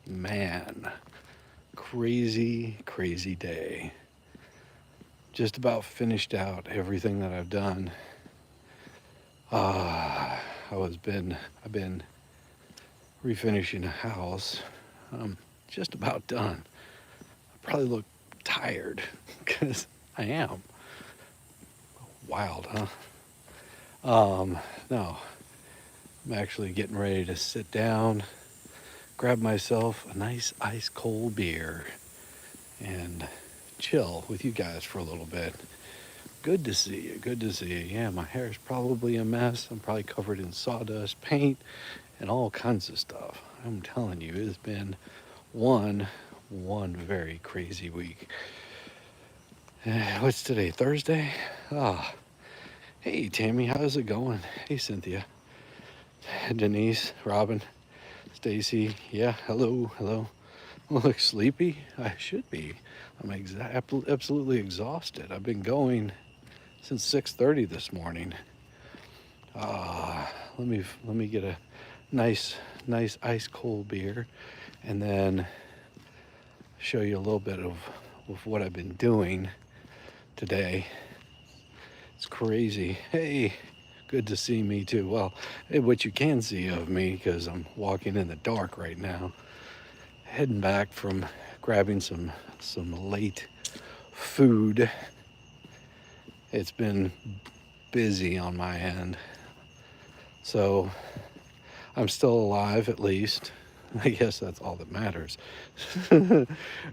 Man, crazy day. Just about finished out everything that I've done. Ah, I've been refinishing a house. I'm just about done. I probably look tired because I am. Wild, huh? No, I'm actually getting ready to sit down, grab myself a nice ice cold beer, and chill with you guys for a little bit. Good to see you. Good to see you. Yeah, my hair is probably a mess. I'm probably covered in sawdust, paint, and all kinds of stuff. I'm telling you, it's been one one very crazy week. What's today? Thursday? Ah, hey Tammy, how's it going? Hey Cynthia, Denise, Robin, Stacy. Yeah, hello. Look sleepy. I should be. Absolutely exhausted. I've been going since 6:30 this morning. Let me get a nice ice cold beer, and then show you a little bit of what I've been doing today. It's crazy. Hey, good to see me too. Well, hey, what you can see of me because I'm walking in the dark right now, heading back from grabbing some late food. It's been busy on my end, so I'm still alive at least. I guess that's all that matters.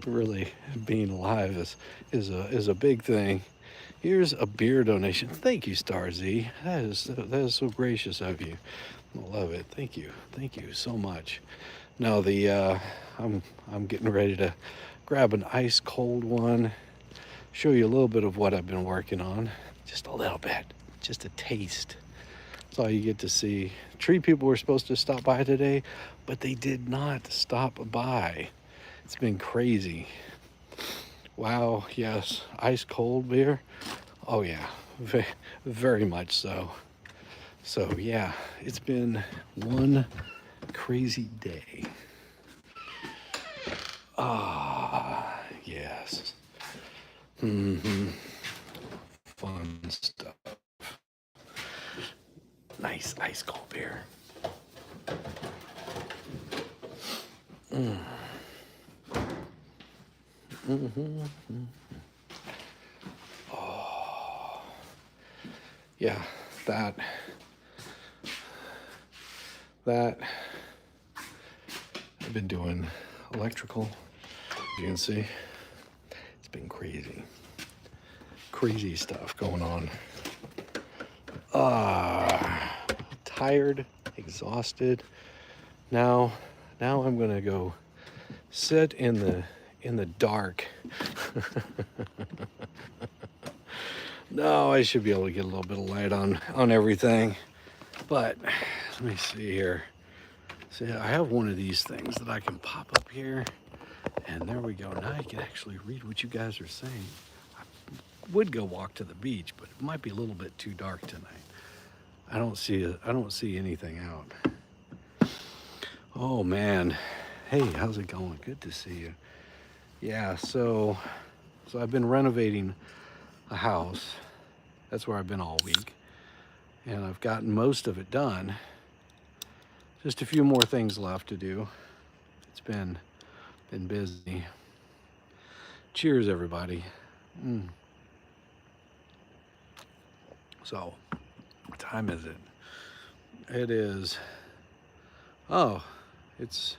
Really, being alive is a big thing. Here's a beer donation. Thank you, Star Z. That is so gracious of you. I love it. Thank you so much. Now I'm getting ready to grab an ice cold one. Show you a little bit of what I've been working on. Just a little bit. Just a taste. That's all you get to see. Tree people were supposed to stop by today, but they did not stop by. It's been crazy. Wow, yes. Ice cold beer. Oh, yeah. Very much so. So, yeah, it's been one crazy day. Ah, yes. Mm-hmm. Fun stuff. Nice ice cold beer. Mm. Mm-hmm. Oh, yeah, that, that, I've been doing electrical, as you can see. It's been crazy stuff going on. Tired, exhausted. Now, now I'm gonna go sit in the dark. No, I should be able to get a little bit of light on everything. But let me see here. See, I have one of these things that I can pop up here, and there we go. Now I can actually read what you guys are saying. I would go walk to the beach, but it might be a little bit too dark tonight. I don't see anything out. Oh man. Hey, how's it going? Good to see you. Yeah, so I've been renovating a house. That's where I've been all week. And I've gotten most of it done. Just a few more things left to do. It's been busy. Cheers, everybody. Mm. So, what time is it? It is. Oh, it's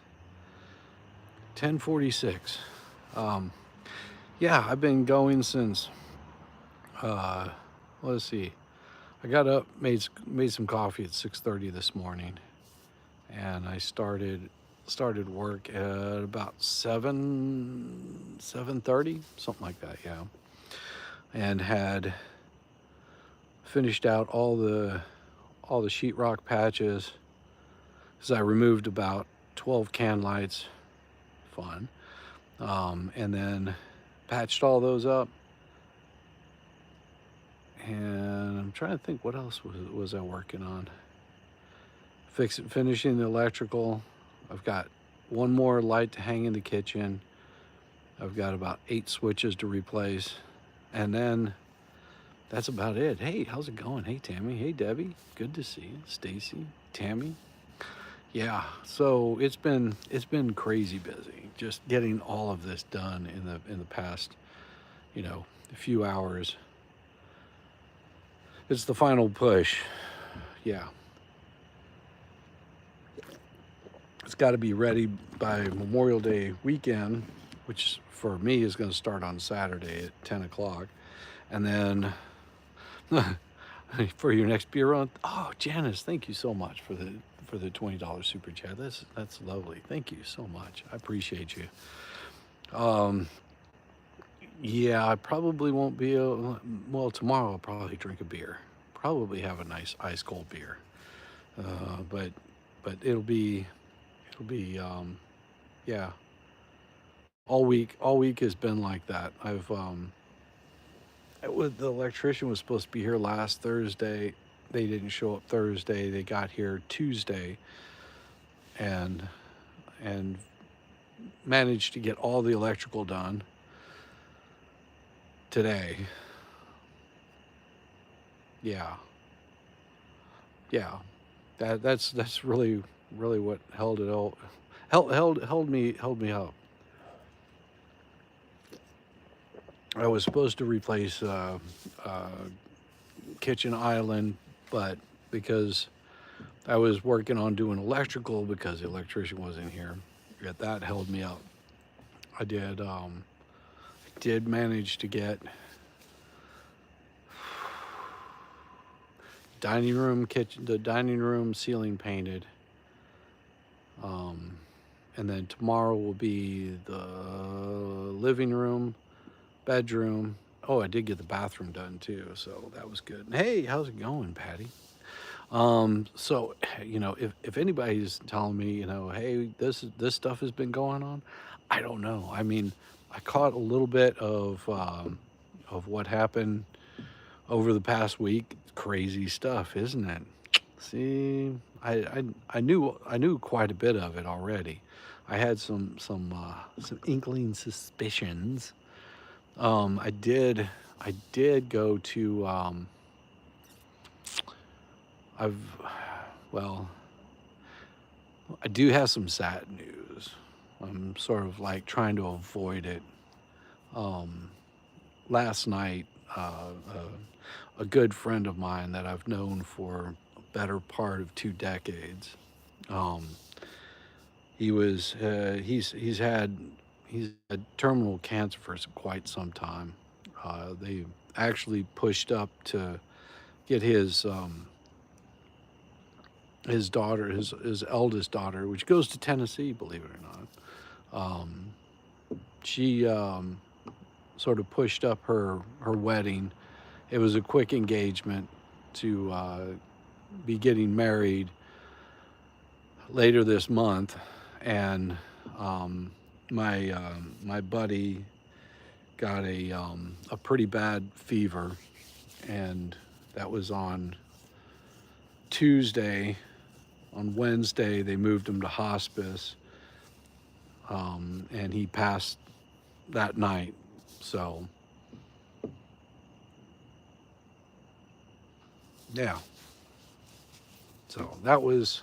10:46. Um, yeah, I've been going since. Uh, let's see. I got up, made some coffee at 6:30 this morning, and I started work at about 7:30, something like that. Yeah, and had finished out all the sheetrock patches. Because I removed about 12 can lights, fun, and then patched all those up. And I'm trying to think what else was I working on. Finishing the electrical. I've got one more light to hang in the kitchen. I've got about 8 switches to replace, and then that's about it. Hey, how's it going? Hey, Tammy. Hey, Debbie. Good to see you. Stacy, Tammy. Yeah. So it's been crazy busy. Just getting all of this done in the past, few hours. It's the final push. Yeah. It's got to be ready by Memorial Day weekend, which for me is going to start on Saturday at 10 o'clock. And then for your next beer run, oh, Janice, thank you so much for the $20 super chat. That's lovely. Thank you so much. I appreciate you. Um, yeah, I probably won't be well, tomorrow I'll probably drink a beer. Probably have a nice ice cold beer. But it'll be yeah. All week has been like that. The electrician was supposed to be here last Thursday. They didn't show up Thursday. They got here Tuesday, and and managed to get all the electrical done today. Yeah, yeah. That's really what held it all, held me up. I was supposed to replace uh, kitchen island, but because I was working on doing electrical because the electrician wasn't here, yet that held me up. I did manage to get the dining room ceiling painted. Um, and then tomorrow will be the living room, bedroom. Oh, I did get the bathroom done too, so that was good. Hey, how's it going, Patty? So if anybody's telling me, hey, this stuff has been going on, I don't know. I mean, I caught a little bit of what happened over the past week. Crazy stuff, isn't it? See, I knew quite a bit of it already. I had some inkling suspicions. I did go to I've well I do have some sad news. I'm sort of like trying to avoid it. Um, Last night, a good friend of mine that I've known for a better part of 2 decades. Um, he's had terminal cancer for quite some time. They actually pushed up to get his daughter, his eldest daughter, which goes to Tennessee, believe it or not. She sort of pushed up her wedding. It was a quick engagement to be getting married later this month, and my buddy got a pretty bad fever, and that was on Tuesday. On Wednesday, they moved him to hospice, and he passed that night. So yeah, so that was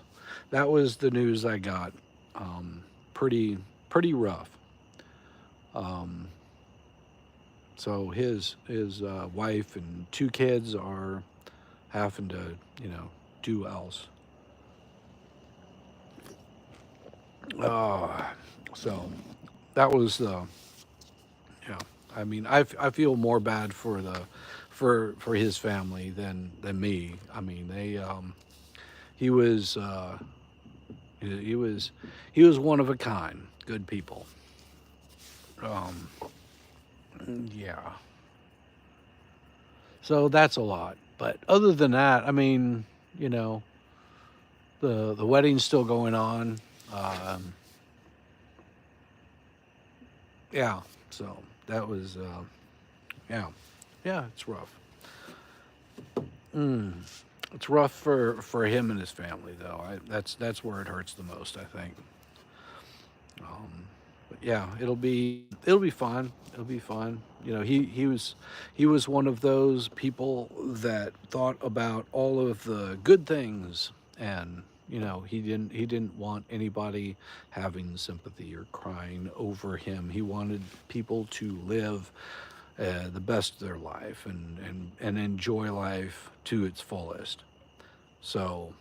the news I got. Um, pretty rough. Um, so his wife and 2 kids are having to do else. Uh, so that was the yeah. I mean, I feel more bad for for his family than me. I mean, he was he was he was one of a kind. Good people. Um, yeah. So that's a lot. But other than that, I mean, you know, the wedding's still going on. Um, yeah. So that was yeah, yeah. It's rough. Mm. It's rough for him and his family, though. That's where it hurts the most, I think. But yeah, it'll be fun. It'll be fun. You know, he was one of those people that thought about all of the good things, and he didn't want anybody having sympathy or crying over him. He wanted people to live the best of their life and enjoy life to its fullest. So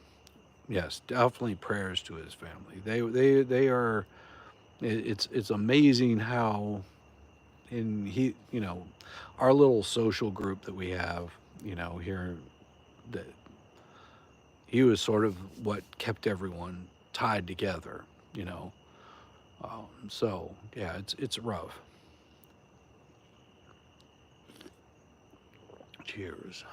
yes, definitely prayers to his family. They are. It's amazing how in our little social group that we have here, that he was sort of what kept everyone tied together. You know, so yeah, it's rough. Cheers.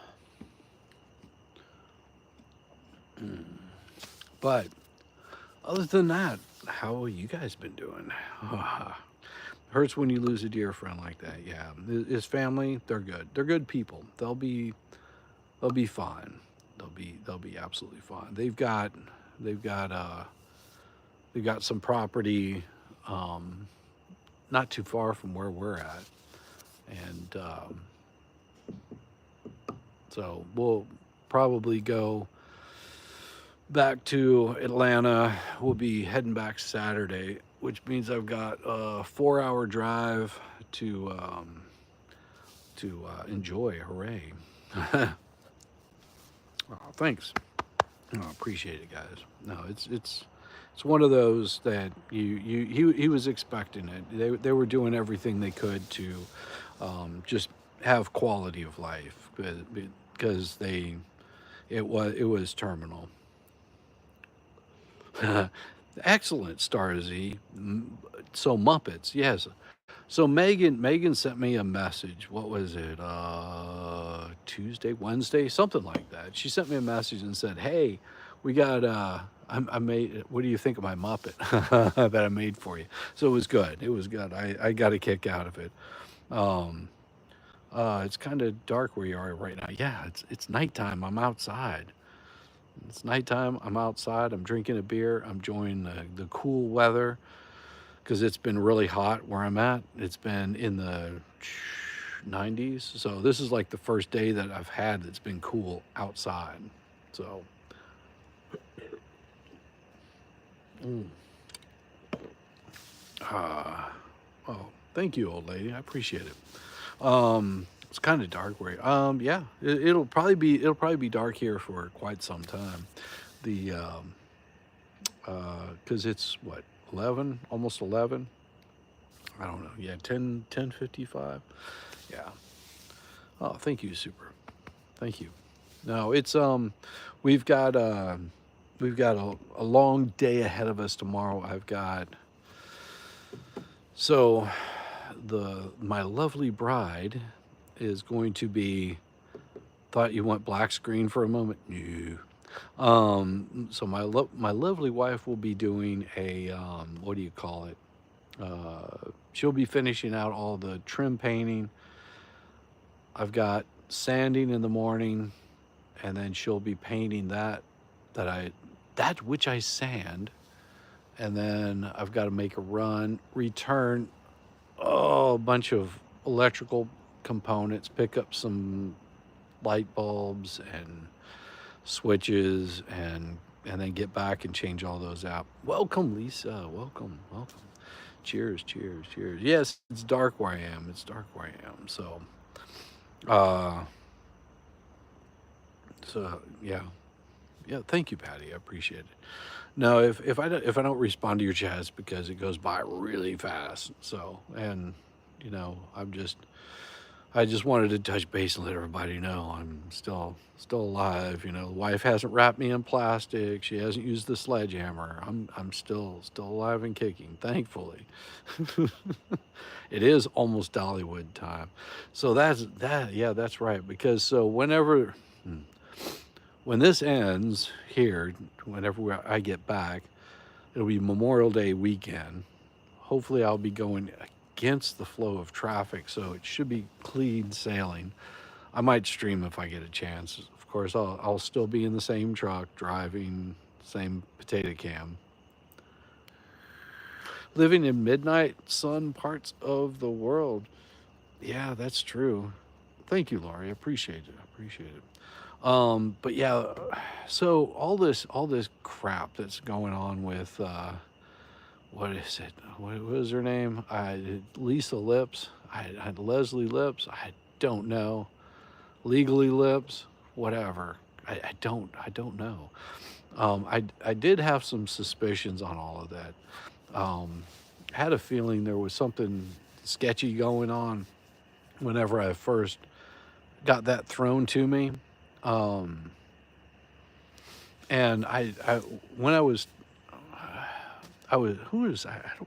But other than that, how you guys been doing? Hurts when you lose a dear friend like that. Yeah, his family, they're good. They're good people. They'll be fine. They'll be absolutely fine. They've got they've got some property um, not too far from where we're at, and so we'll probably go back to Atlanta. We'll be heading back Saturday, which means I've got a 4-hour drive to enjoy. Hooray! Oh, thanks. No, appreciate it, guys. No, it's one of those that he was expecting it. They were doing everything they could to just have quality of life because it was terminal. Excellent, Starzy. So Muppets, yes. So Megan sent me a message. What was it? Tuesday, Wednesday, something like that. She sent me a message and said, "Hey, we got I made. What do you think of my Muppet that I made for you?" So it was good. It was good. I got a kick out of it. Um, it's kind of dark where you are right now. Yeah, it's nighttime. I'm outside. It's nighttime. I'm outside. I'm drinking a beer. I'm enjoying the cool weather because it's been really hot where I'm at. It's been in the 90s. So this is like the first day that I've had that's been cool outside. So, mm, ah, oh, thank you, old lady. I appreciate it. It's kind of dark where. Yeah, it'll probably be dark here for quite some time. The because it's what 11, almost 11. I don't know. Yeah, 10:55. Yeah. Oh, thank you, super. Thank you. No, it's we've got uh, we've got a long day ahead of us tomorrow. I've got so the my lovely bride is going to be. Thought you went black screen for a moment. No. So my lovely wife will be doing a what do you call it? She'll be finishing out all the trim painting. I've got sanding in the morning, and then she'll be painting that I that which I sand, and then I've got to make a run, return a bunch of electrical components, pick up some light bulbs and switches, and then get back and change all those out. Welcome, Lisa. Welcome, welcome. Cheers, cheers, cheers. Yes, it's dark where I am. It's dark where I am. Uh, yeah, yeah. Thank you, Patty. I appreciate it. No, if I don't respond to your chats because it goes by really fast. So, and I just wanted to touch base and let everybody know I'm still alive. The wife hasn't wrapped me in plastic. She hasn't used the sledgehammer. I'm still alive and kicking, thankfully. It is almost Dollywood time. So that's that. Yeah, that's right. Because so when this ends here, whenever I get back, it'll be Memorial Day weekend. Hopefully, I'll be going against the flow of traffic, so it should be clean sailing. I might stream if I get a chance. Of course, I'll still be in the same truck driving, same potato cam. living in midnight sun parts of the world. Yeah, that's true. Thank you, Laurie. I appreciate it. I appreciate it. But yeah, so all this crap that's going on with what is it? What was her name? Lisa Lips. I had Leslie Lips. I don't know. Legally Lips. Whatever. I don't know. I did have some suspicions on all of that. Had a feeling there was something sketchy going on whenever I first got that thrown to me. Um, and when I don't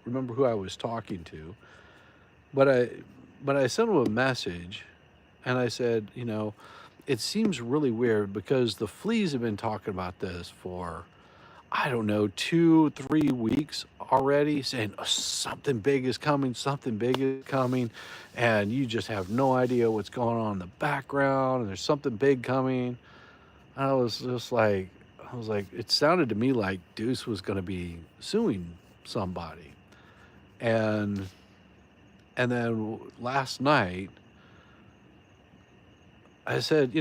remember who I was talking to, but I sent him a message, and I said, it seems really weird because the fleas have been talking about this for, I don't know, 2, 3 weeks already, saying, "Oh, something big is coming, something big is coming," and you just have no idea what's going on in the background, and there's something big coming. I was just like, it sounded to me like Deuce was going to be suing somebody, and then last night I said,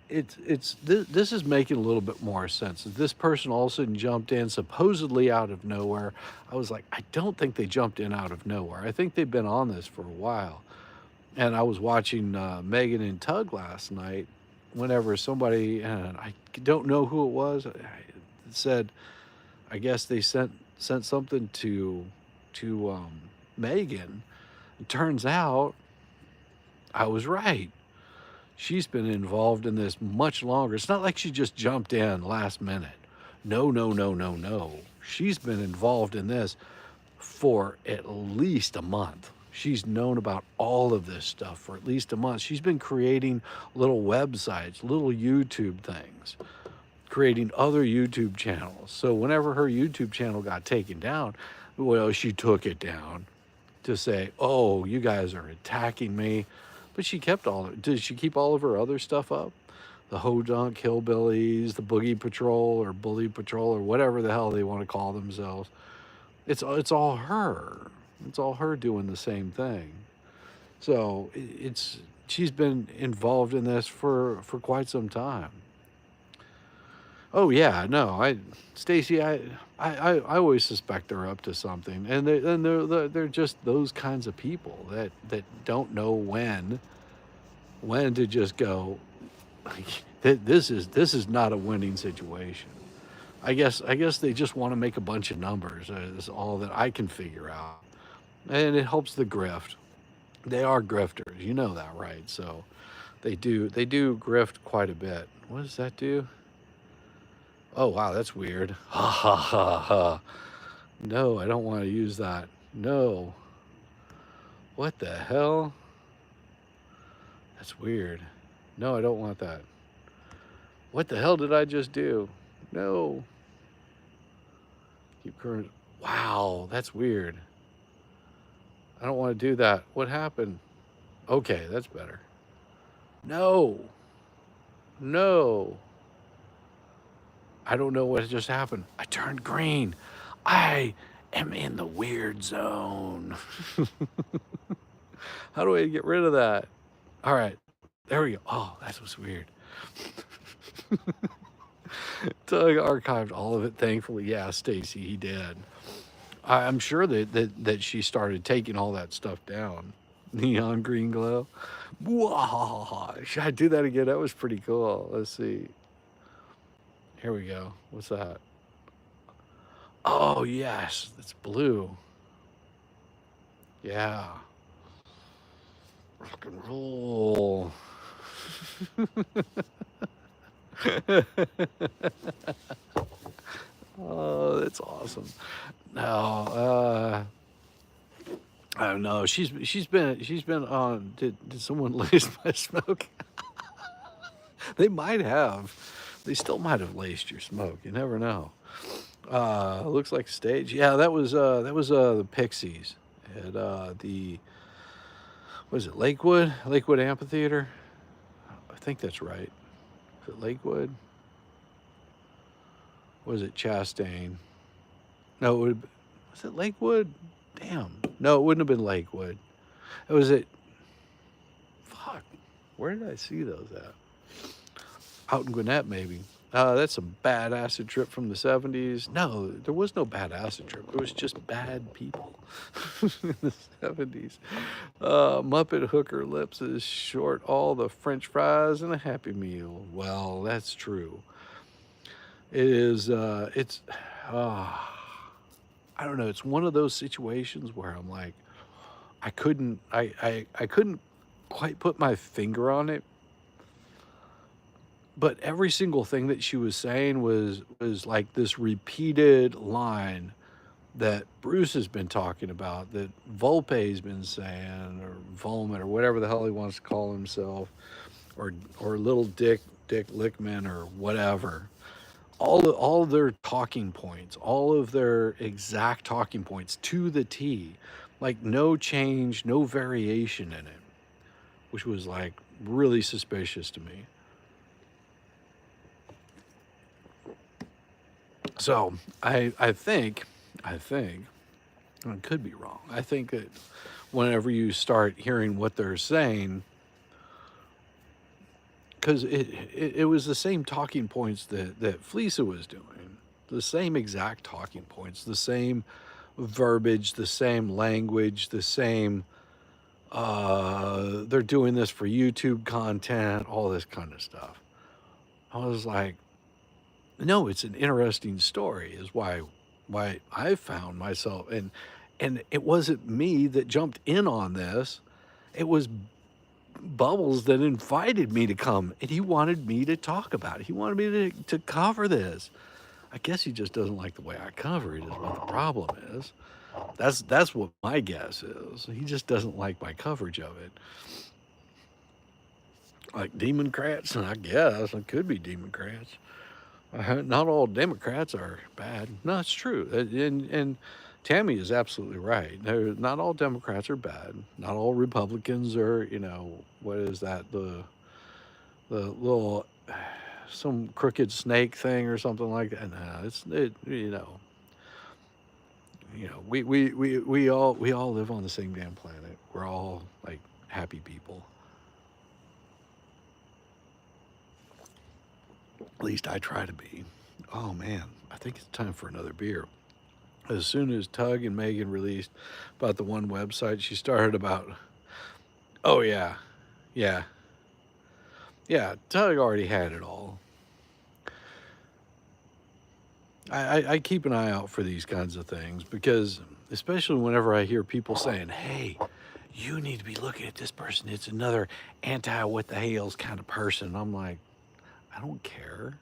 this is making a little bit more sense. This person all of a sudden jumped in supposedly out of nowhere. I was like, I don't think they jumped in out of nowhere. I think they've been on this for a while. And I was watching Megan and Tug last night. Whenever somebody, and I don't know who it was, said, I guess they sent something to Megan. It turns out I was right. She's been involved in this much longer. It's not like she just jumped in last minute. No, no, no, no, no. She's been involved in this for at least a month. She's known about all of this stuff for at least a month. She's been creating little websites, little YouTube things, creating other YouTube channels. So whenever her YouTube channel got taken down, well, she took it down to say, "Oh, you guys are attacking me." But she kept did she keep all of her other stuff up? The Hodunk Hillbillies, the Boogie Patrol or Bully Patrol or whatever the hell they want to call themselves. It's all her. It's all her doing the same thing. So she's been involved in this for quite some time. Oh yeah, no, Stacy, I always suspect they're up to something, and they're just those kinds of people that don't know when to just go. This is not a winning situation. I guess they just want to make a bunch of numbers. Is all that I can figure out, and it helps the grift. They are grifters, you know that, right? So they do grift quite a bit. What does that do? Oh, wow, that's weird. Ha ha ha ha. No, I don't want to use that. No. What the hell? That's weird. No, I don't want that. What the hell did I just do? No. Keep current. Wow, that's weird. I don't want to do that. What happened? Okay, that's better. No. No. I don't know what just happened. I turned green. I am in the weird zone. How do I get rid of that? All right. There we go. Oh, that was weird. Doug archived all of it, thankfully. Yeah, Stacy, he did. I'm sure that she started taking all that stuff down. Neon green glow. Wow. Should I do that again? That was pretty cool. Let's see. Here we go. What's that? Oh, yes. It's blue. Yeah. Rock and roll. Oh, that's awesome. No, I don't know. She's been on. Did someone lace my smoke? They might have. They still might have laced your smoke. You never know. Looks like stage. Yeah, that was the Pixies at the, was it Lakewood Amphitheater? I think that's right. Is it Lakewood? Was it Chastain? No, was it Lakewood? Damn. No, it wouldn't have been Lakewood. It was at, fuck, where did I see those at? Out in Gwinnett, maybe. That's a bad acid trip from the 70s. No, there was no bad acid trip. It was just bad people in the 70s. Muppet hooker lips is short all the french fries and a happy meal. Well, that's true. It is, uh, I don't know. It's one of those situations where I'm like, I couldn't quite put my finger on it, but every single thing that she was saying was like this repeated line that Bruce has been talking about, that Volpe's been saying, or Volman, or whatever the hell he wants to call himself, or little Dick Lickman, or whatever. All of their talking points, all of their exact talking points to the T, like no change, no variation in it, which was like really suspicious to me. So I think, I could be wrong. I think that whenever you start hearing what they're saying, because it was the same talking points that Fleesa was doing, the same exact talking points, the same verbiage, the same language, the same. They're doing this for YouTube content, all this kind of stuff. I was like, no, it's an interesting story, is why I found myself, and it wasn't me that jumped in on this. It was Bubbles that invited me to come, and he wanted me to talk about it. He wanted me to cover this. I guess he just doesn't like the way I cover it, is what the problem is. That's what my guess is. He just doesn't like my coverage of it. Like Democrats, I guess it could be Democrats. Not all Democrats are bad. No, it's true, and Tammy is absolutely right. Not all Democrats are bad. Not all Republicans are. What is that? The little some crooked snake thing or something like that. No, we all live on the same damn planet. We're all like happy people. At least I try to be. Oh man, I think it's time for another beer. As soon as Tug and Megan released about the one website, she started about, oh yeah, yeah, yeah. Tug already had it all. I keep an eye out for these kinds of things because, especially whenever I hear people saying, "Hey, you need to be looking at this person. It's another anti what the hell's kind of person." I'm like, I don't care.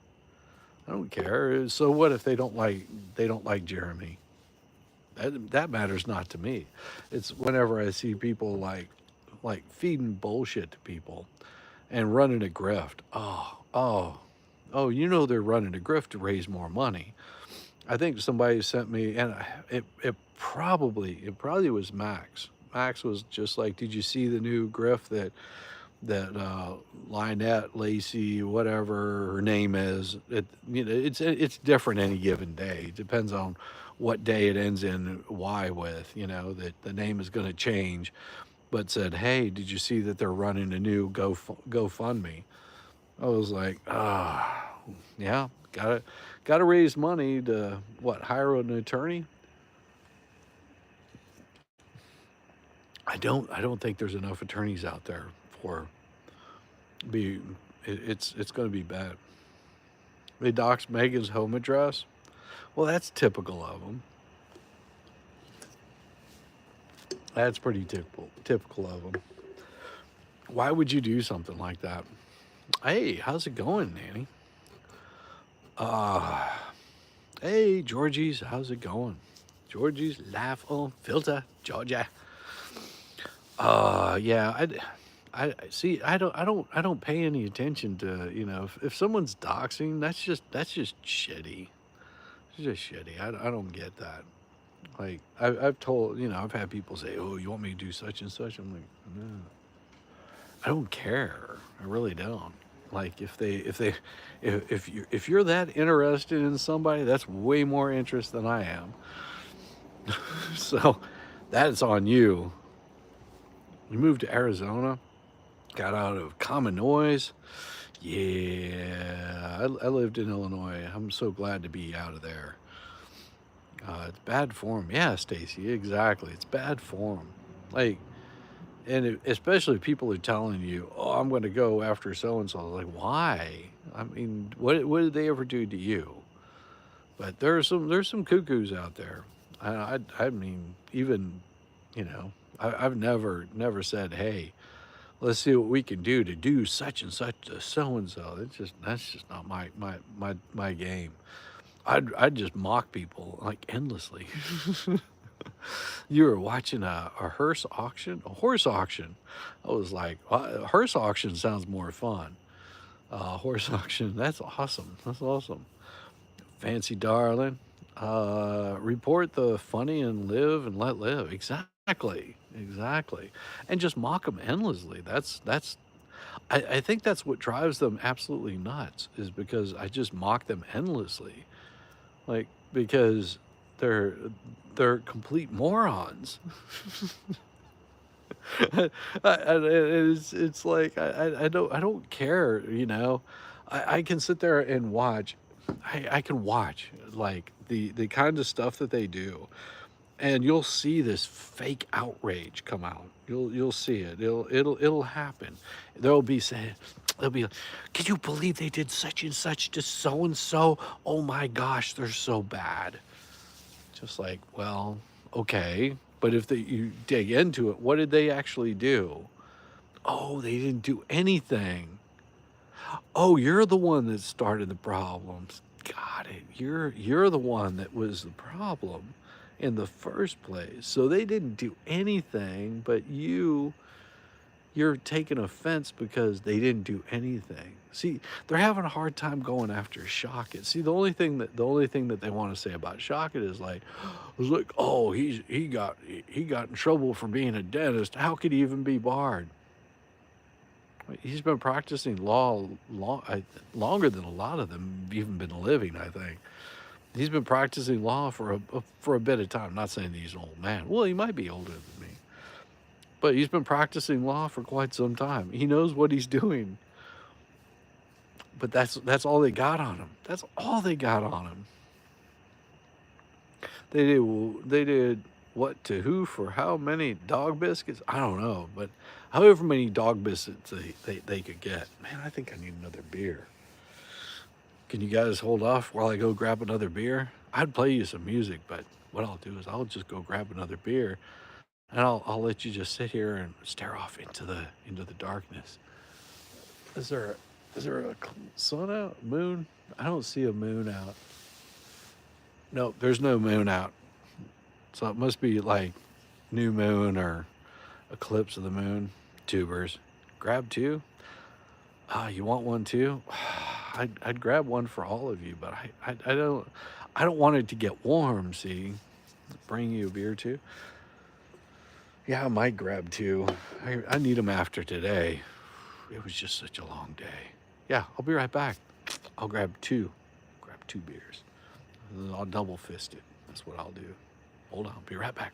I don't care. So what if they don't like Jeremy? That matters not to me. It's whenever I see people like feeding bullshit to people and running a grift. Oh, they're running a grift to raise more money. I think somebody sent me, and it probably was Max. Max was just like, did you see the new grift that Lynette Lacey, whatever her name is? It's different any given day. It depends on what day it ends in Y with. That the name is going to change. But said, hey, did you see that they're running a new GoFundMe? I was like, yeah, gotta raise money to what, hire an attorney? I don't think there's enough attorneys out there for be it's going to be bad. They doxed Megan's home address. Well, that's typical of them. That's pretty typical of them. Why would you do something like that? Hey, how's it going, Nanny? Uh, hey, Georgie's, how's it going? Georgie's Life on Filter, Georgia. Yeah, I see. I don't pay any attention to, if someone's doxing, that's just shitty. It's just shitty. I don't get that. Like I've told, I've had people say, "Oh, you want me to do such and such?" I'm like, no, I don't care. I really don't. Like if you're that interested in somebody, that's way more interest than I am. So that's on you. You moved to Arizona, got out of common noise. Yeah, I lived in Illinois. I'm so glad to be out of there. It's bad form. Yeah, Stacy, exactly. It's bad form. Like, especially people are telling you, "Oh, I'm going to go after so and so." Like, why? I mean, what did they ever do to you? But there's some cuckoos out there. I mean, even, I've never said, "Hey, let's see what we can do to do such and such to so and so." That's just not my game. I'd just mock people like endlessly. You were watching a horse auction. I was like, a horse auction sounds more fun. Horse auction, that's awesome. That's awesome. Fancy darling. Report the funny and live and let live. Exactly. Exactly. And just mock them endlessly. I think that's what drives them absolutely nuts, is because I just mock them endlessly. Like, because they're they're complete morons. It's like I don't care, I can sit there and watch. I can watch like the kind of stuff that they do, and you'll see this fake outrage come out. You'll see it. It'll happen. They'll be saying, they'll be like, "Can you believe they did such and such to so and so? Oh my gosh, they're so bad." Just like, well, okay, but if you dig into it, what did they actually do? Oh, they didn't do anything. Oh, you're the one that started the problems. Got it. You're the one that was the problem in the first place. So they didn't do anything, but you're taking offense because they didn't do anything. See, they're having a hard time going after Shockett. See, the only thing that they want to say about Shockett is like, oh, he got in trouble for being a dentist. How could he even be barred? He's been practicing law longer than a lot of them have even been living, I think. He's been practicing law for a bit of time. I'm not saying that he's an old man. Well, he might be older than me. But he's been practicing law for quite some time. He knows what he's doing. But that's all they got on him. That's all they got on him. They did what to who for how many dog biscuits? I don't know, but however many dog biscuits they could get. Man, I think I need another beer. Can you guys hold off while I go grab another beer? I'd play you some music, but what I'll do is I'll just go grab another beer, and I'll let you just sit here and stare off into the darkness. Is there a sun out? Moon? I don't see a moon out. No, there's no moon out. So it must be like new moon or eclipse of the moon. Tubers. Grab two? You want one too? I'd grab one for all of you, but I don't want it to get warm, see? Bring you a beer too? Yeah, I might grab two. I need them after today. It was just such a long day. Yeah, I'll be right back. I'll grab two. Grab two beers. I'll double fist it. That's what I'll do. Hold on, I'll be right back.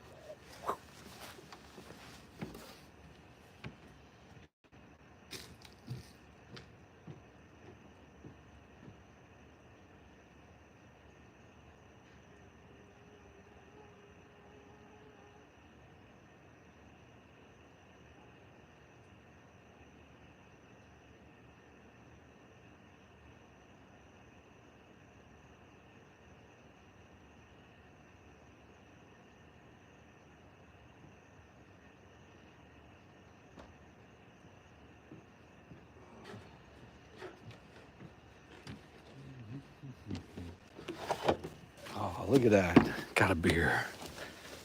Oh, look at that. Got a beer.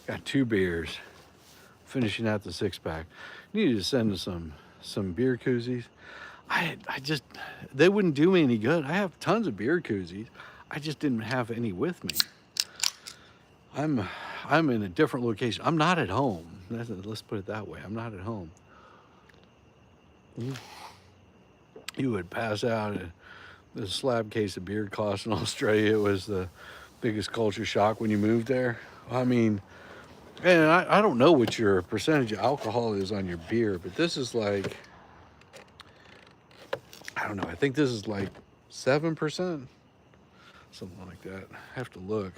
Got two beers. Finishing out the six pack. Needed to send us some beer koozies. I just, they wouldn't do me any good. I have tons of beer koozies. I just didn't have any with me. I'm I'm in a different location. I'm not at home. Let's put it that way. I'm not at home. you would pass out. And the slab case of beer cost in Australia, it was the biggest culture shock when you moved there. I mean, and I don't know what your percentage of alcohol is on your beer, but this is like, I don't know, I think this is like 7%, something like that. I have to look.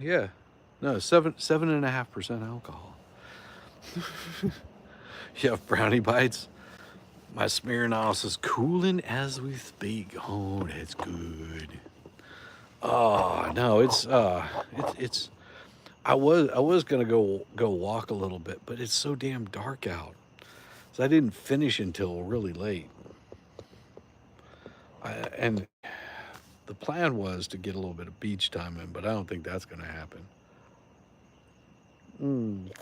Yeah, no, 7.5% alcohol. You have brownie bites. My Smirnoff is cooling as we speak. Oh, that's good. Oh no, it's. I was gonna go walk a little bit, but it's so damn dark out. So I didn't finish until really late. And the plan was to get a little bit of beach time in, but I don't think that's gonna happen. Mm.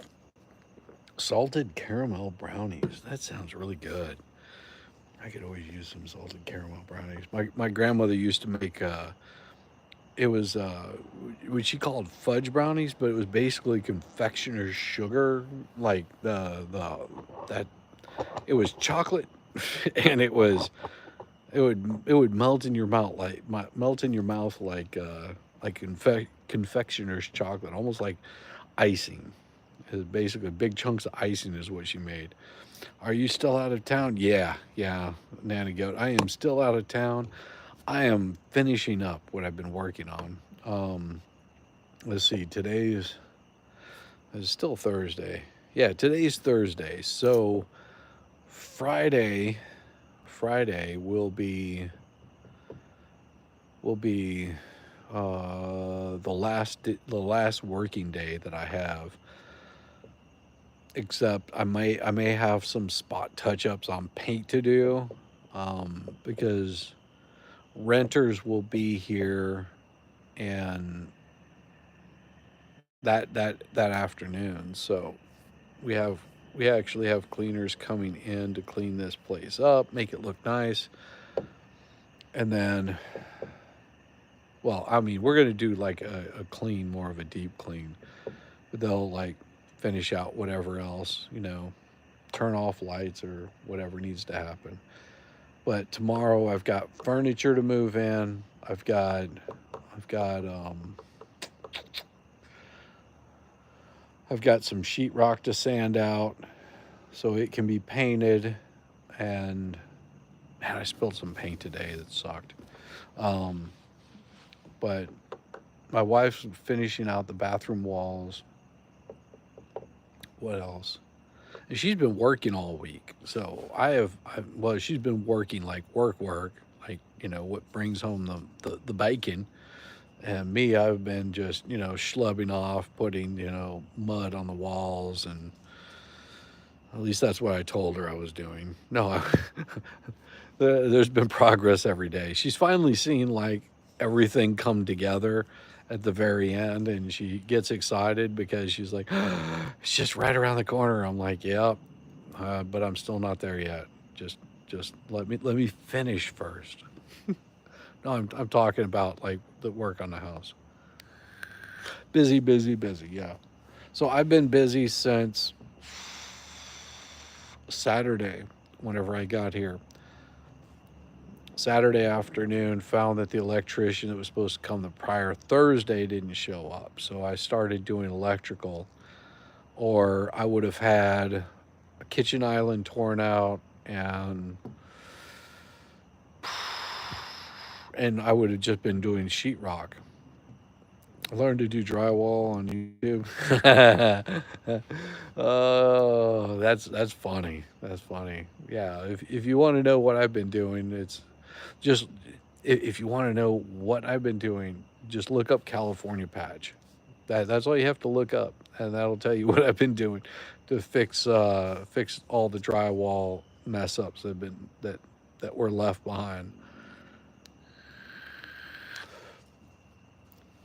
Salted caramel brownies. That sounds really good. I could always use some salted caramel brownies. My grandmother used to make it was what she called fudge brownies, but it was basically confectioner's sugar, like that it was chocolate, and it would melt in your mouth like confectioner's chocolate, almost like icing. It was basically big chunks of icing is what she made. Are you still out of town? Yeah, yeah, Nanny Goat. I am still out of town. I am finishing up what I've been working on. Let's see, today's is still Thursday. Yeah, today's Thursday. So Friday, Friday will be the last working day that I have. Except I may have some spot touch ups on paint to do, because renters will be here and that afternoon. So we have we actually have cleaners coming in to clean this place up, make it look nice, and then, well, I mean, we're gonna do like a clean, more of a deep clean, but they'll like finish out whatever else, turn off lights or whatever needs to happen. But tomorrow I've got furniture to move in. I've got some sheetrock to sand out so it can be painted. And man, I spilled some paint today that sucked. Um, but my wife's finishing out the bathroom walls. What else? And she's been working all week. So well, she's been working like work, like, what brings home the bacon. And me, I've been just, schlubbing off, putting, mud on the walls. And at least that's what I told her I was doing. No, there's been progress every day. She's finally seen like everything come together at the very end, and she gets excited because she's like, "It's just right around the corner." I'm like, "Yep, but I'm still not there yet. Just, just let me finish first." No, I'm talking about like the work on the house. Busy, busy, busy. Yeah. So I've been busy since Saturday. Whenever I got here, Saturday afternoon, found that the electrician that was supposed to come the prior Thursday didn't show up. So I started doing electrical, or I would have had a kitchen island torn out, and I would have just been doing sheetrock. I learned to do drywall on YouTube. Oh, that's funny. That's funny. Yeah, if you want to know what I've been doing, it's just, if you want to know what I've been doing, just look up California patch. That's all you have to look up, and that'll tell you what I've been doing to fix all the drywall mess ups that were left behind.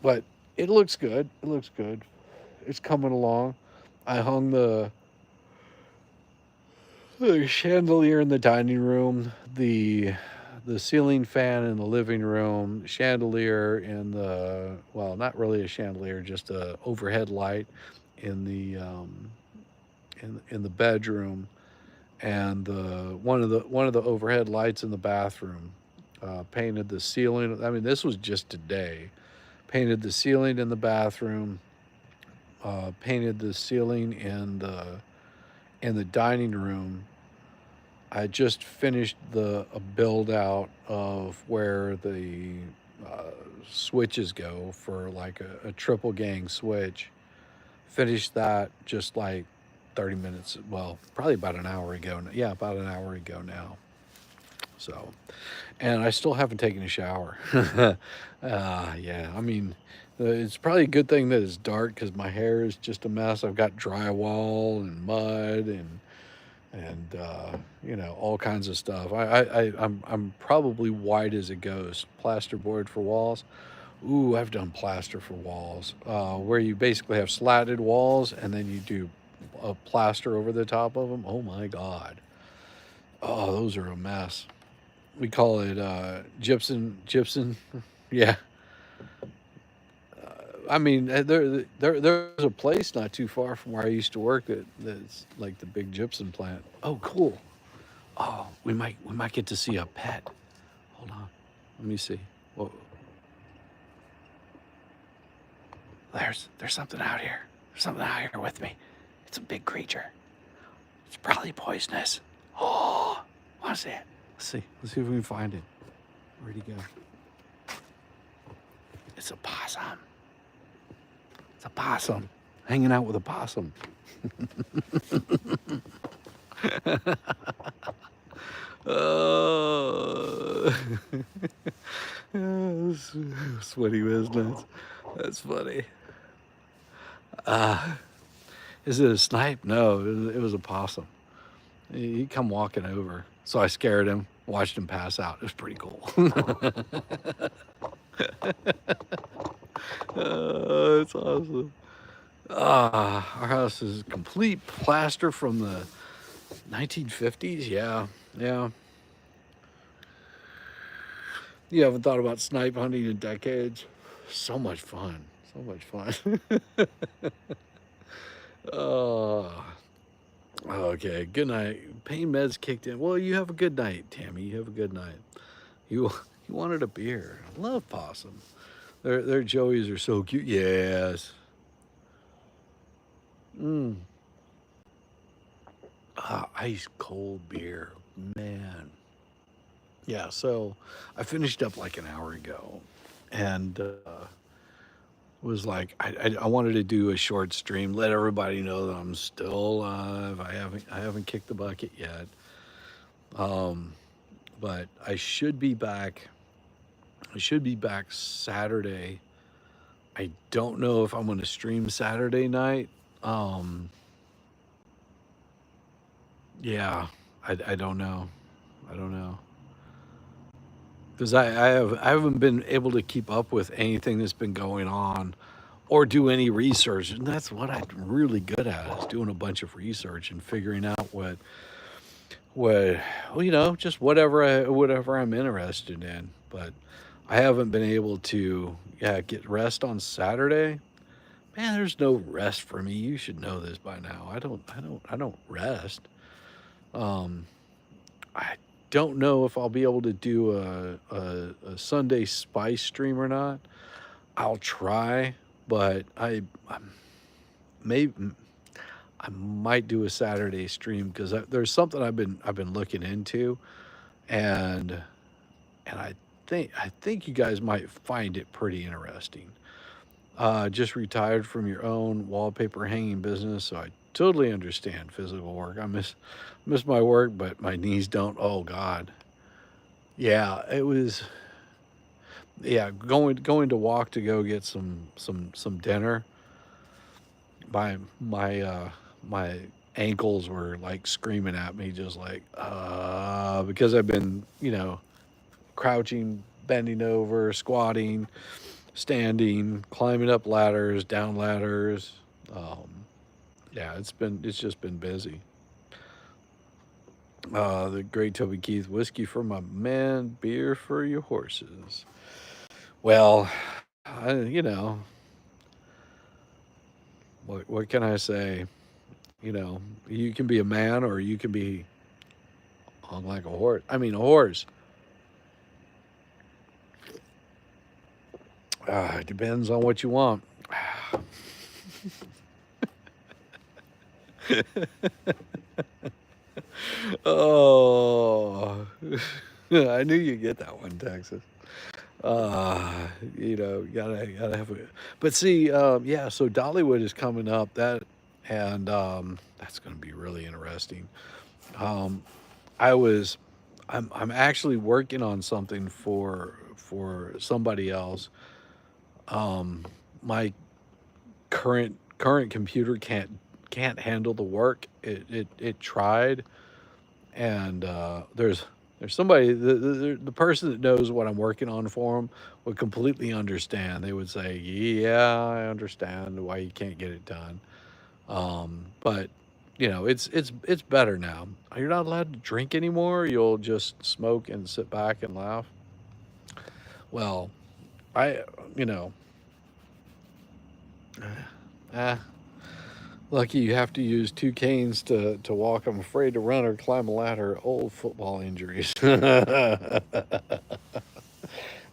But it looks good. It looks good. It's coming along. I hung the chandelier in the dining room, the ceiling fan in the living room, chandelier in the, well, not really a chandelier, just a overhead light in the in the bedroom, and one of the overhead lights in the bathroom. Painted the ceiling. I mean, this was just today. Painted the ceiling in the bathroom. Painted the ceiling in the dining room. I just finished the a build out of where the uh, switches go for like a triple gang switch. Finished that just like 30 minutes. Well, probably about an hour ago. Yeah, about an hour ago now. So, and I still haven't taken a shower. Yeah, I mean, it's probably a good thing that it's dark because my hair is just a mess. I've got drywall and mud and all kinds of stuff. I'm probably white as a ghost. Plasterboard for walls. Ooh, I've done plaster for walls, where you basically have slatted walls and then you do a plaster over the top of them. Oh my God. Oh, those are a mess. We call it gypsum. Yeah. I mean, there's a place not too far from where I used to work that's like the big gypsum plant. Oh, cool. Oh, we might get to see a pet. Hold on, let me see. Whoa, there's something out here. There's something out here with me. It's a big creature. It's probably poisonous. Oh, want to see it? Let's see. Let's see if we can find it. Where'd he go? It's a possum. It's a possum. Hanging out with a possum. Oh, sweaty business. That's funny. Uh, is it a snipe? No, it was a possum. He come walking over, so I scared him. Watched him pass out. It was pretty cool. It's awesome. Our house is complete plaster from the 1950s. Yeah, yeah. You haven't thought about snipe hunting in decades. So much fun. So much fun. Oh, okay. Good night. Pain meds kicked in. Well, you have a good night, Tammy. You have a good night. You wanted a beer. I love possum. Their Joeys are so cute. Yes. Mm. Ice cold beer. Man. Yeah, so I finished up like an hour ago and was like I wanted to do a short stream, let everybody know that I'm still alive. I haven't kicked the bucket yet. Um, but I should be back Saturday. I don't know if I'm going to stream Saturday night. Um, yeah, I don't know. I don't know. Because I haven't been able to keep up with anything that's been going on or do any research, and that's what I'm really good at is doing a bunch of research and figuring out what well, just whatever I'm interested in. But I haven't been able to get rest on Saturday. Man, there's no rest for me. You should know this by now. I don't rest. Um, I don't know if I'll be able to do a Sunday spice stream or not. I'll try, but maybe I might do a Saturday stream because there's something I've been looking into, and I think you guys might find it pretty interesting. Just retired from your own wallpaper hanging business, so I totally understand physical work. I miss my work, but my knees don't. Oh God, yeah, it was. Yeah, going to walk to go get some dinner. My ankles were like screaming at me, just like because I've been crouching, bending over, squatting, standing, climbing up ladders, down ladders. Um, yeah, it's just been busy. The great Toby Keith whiskey for my men, beer for your horses. Well, I, you know what can I say? You can be a man or you can be. Hung like a horse. I mean, a horse. It depends on what you want. Oh, I knew you'd get that one, Texas. Uh, gotta have a. But see, yeah. So Dollywood is coming up. And that's going to be really interesting. Um, I was, I'm actually working on something for somebody else. My current computer can't handle the work. It tried, and there's somebody, the person that knows what I'm working on for them would completely understand. They would say, "Yeah, I understand why you can't get it done." But it's better now. You're not allowed to drink anymore. You'll just smoke and sit back and laugh. Well, I you know, ah, lucky you have to use two canes to walk. I'm afraid to run or climb a ladder. Old football injuries.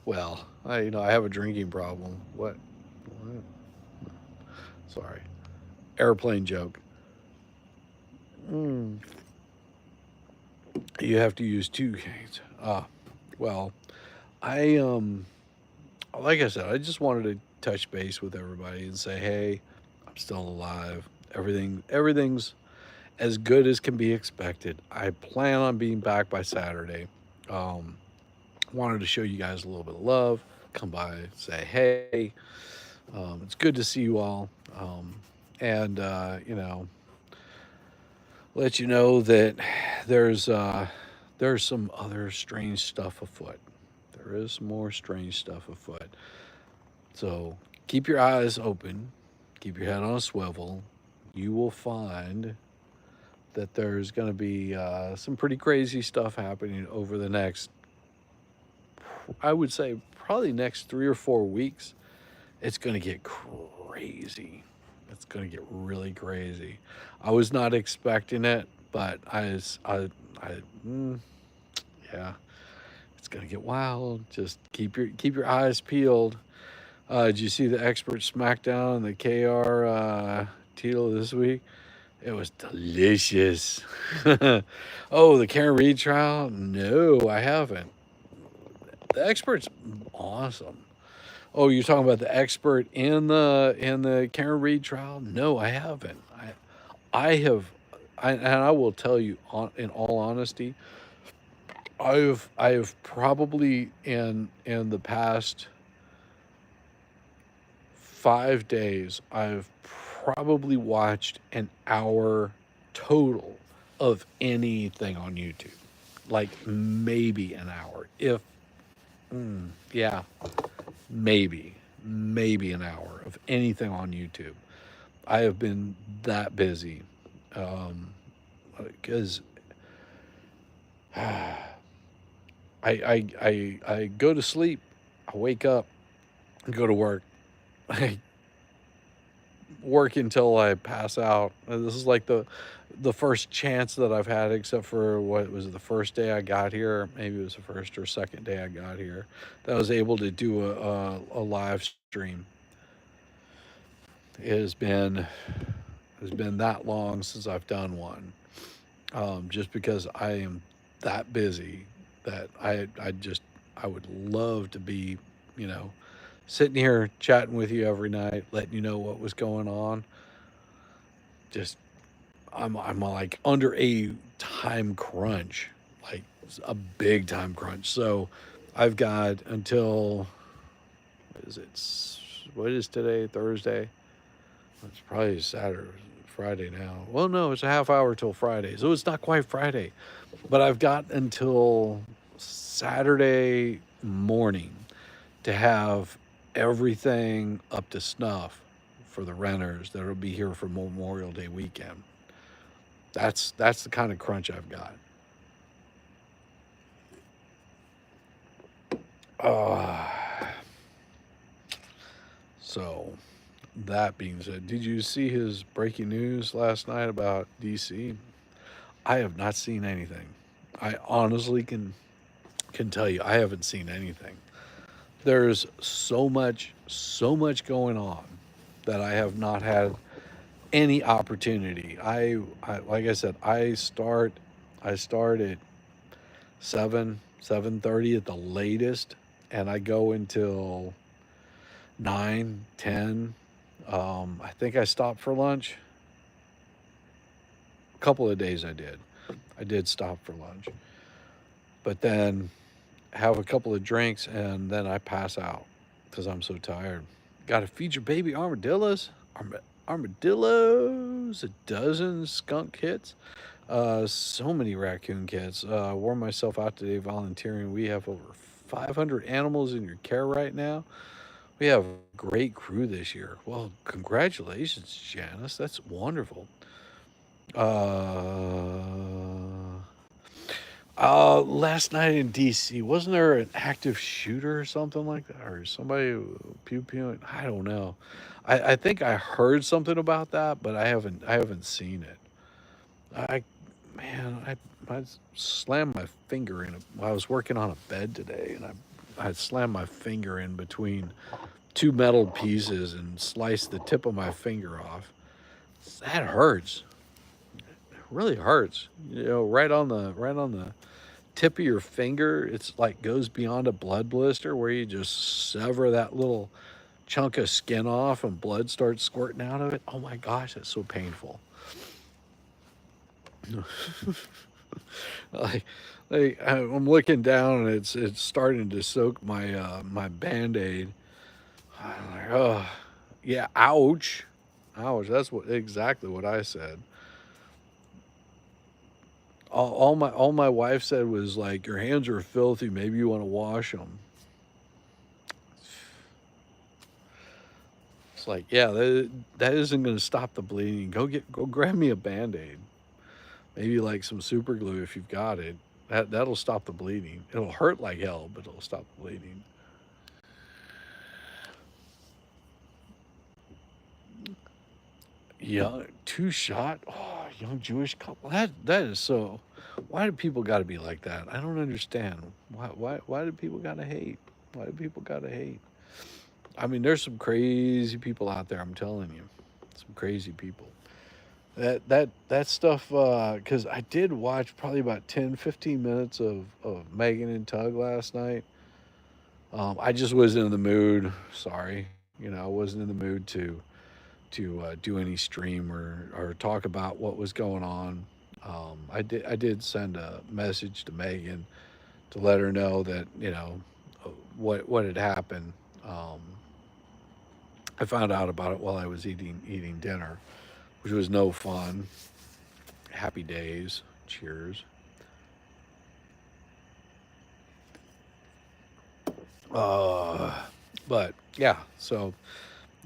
Well, I have a drinking problem. What? Sorry, airplane joke. Mm. You have to use two canes. Well, I like I said, I just wanted to touch base with everybody and say, hey, I'm still alive. Everything's as good as can be expected. I plan on being back by Saturday. Um, Wanted to show you guys a little bit of love. Come by, say hey. It's good to see you all. And let you know that there's there's some other strange stuff afoot. There is some more strange stuff afoot. So keep your eyes open, keep your head on a swivel. You will find that there's going to be some pretty crazy stuff happening over the next, I would say, probably next 3 or 4 weeks. It's going to get crazy. It's going to get really crazy. I was not expecting it, but yeah, it's going to get wild. Just keep your eyes peeled. Did you see the expert smackdown on the KR Tito this week? It was delicious. Oh, the Karen Reed trial? No, I haven't. The expert's awesome. Oh, you're talking about the expert in the Karen Reed trial? No, I haven't. I have, and I will tell you, in all honesty, I have probably in the past 5 days, I've probably watched an hour total of anything on YouTube. Like maybe an hour. If, yeah, maybe an hour of anything on YouTube. I have been that busy because I go to sleep, I wake up, go to work, I work until I pass out. This is like the first chance that I've had, except for what was it, the first day I got here. Maybe it was the first or second day I got here that I was able to do a live stream. It has been that long since I've done one. Just because I am that busy that I would love to be, you know, sitting here chatting with you every night, letting you know what was going on. Just I'm like under a time crunch, like a big time crunch. So I've got until what is today? Thursday. It's probably Saturday, Friday now. Well, no, it's a half hour till Friday, so it's not quite Friday. But I've got until Saturday morning to have everything up to snuff for the renters that'll be here for Memorial Day weekend. That's the kind of crunch I've got. Uh, so that being said, did you see his breaking news last night about DC? I have not seen anything. I honestly can tell you I haven't seen anything. There's so much going on that I have not had any opportunity. I like I said, I start at 7:30 at the latest, and I go until 9:10. I think I stopped for lunch. A couple of days I did. I did stop for lunch, but then have a couple of drinks and then I pass out because I'm so tired. Got to feed your baby armadillos. Armadillos, a dozen skunk kits, so many raccoon kits. Wore myself out today volunteering. We have over 500 animals in your care right now. We have a great crew this year. Well, congratulations, Janice. That's wonderful. Uh, Last night in DC, wasn't there an active shooter or something like that, or somebody pew pew? I don't know. I think I heard something about that, but I haven't seen it. I man, I slammed my finger in it. I was working on a bed today, and I slammed my finger in between two metal pieces and sliced the tip of my finger off. That hurts. It really hurts. You know, right on the tip of your finger, it's like goes beyond a blood blister where you just sever that little chunk of skin off and blood starts squirting out of it. Oh my gosh, that's so painful. like, I'm looking down and it's starting to soak my my band-aid. I'm like, oh yeah, ouch. Ouch. That's what exactly what I said. All my wife said was like, your hands are filthy. Maybe you want to wash them. It's like, yeah, that isn't going to stop the bleeding. Go grab me a band-aid. Maybe like some super glue if you've got it. That'll stop the bleeding. It'll hurt like hell, but it'll stop the bleeding. Young two shot. Oh, young Jewish couple. That is so. Why do people got to be like that? I don't understand. Why do people got to hate? Why do people got to hate? I mean, there's some crazy people out there. I'm telling you, some crazy people. That stuff. Because I did watch probably about 10, 15 minutes of Megan and Tug last night. I just wasn't in the mood. Sorry, you know, I wasn't in the mood to do any stream or talk about what was going on. I did send a message to Megan to let her know that you know what had happened. Um, I found out about it while I was eating dinner, which was no fun. Happy days. Cheers. Uh, but yeah, so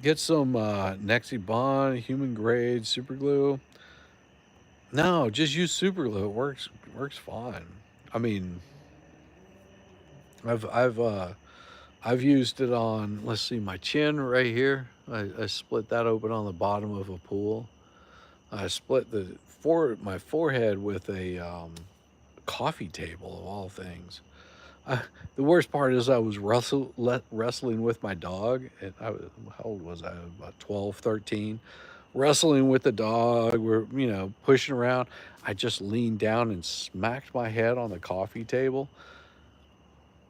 get some Nexi Bond human grade super glue. No, just use super glue. It works fine. I mean, I've I've uh, I've used it on, let's see, my chin right here. I split that open on the bottom of a pool. I split my forehead with a coffee table of all things. I, the worst part is I was wrestling with my dog. And how old was I? About 12, 13. Wrestling with the dog. We're, you know, pushing around. I just leaned down and smacked my head on the coffee table.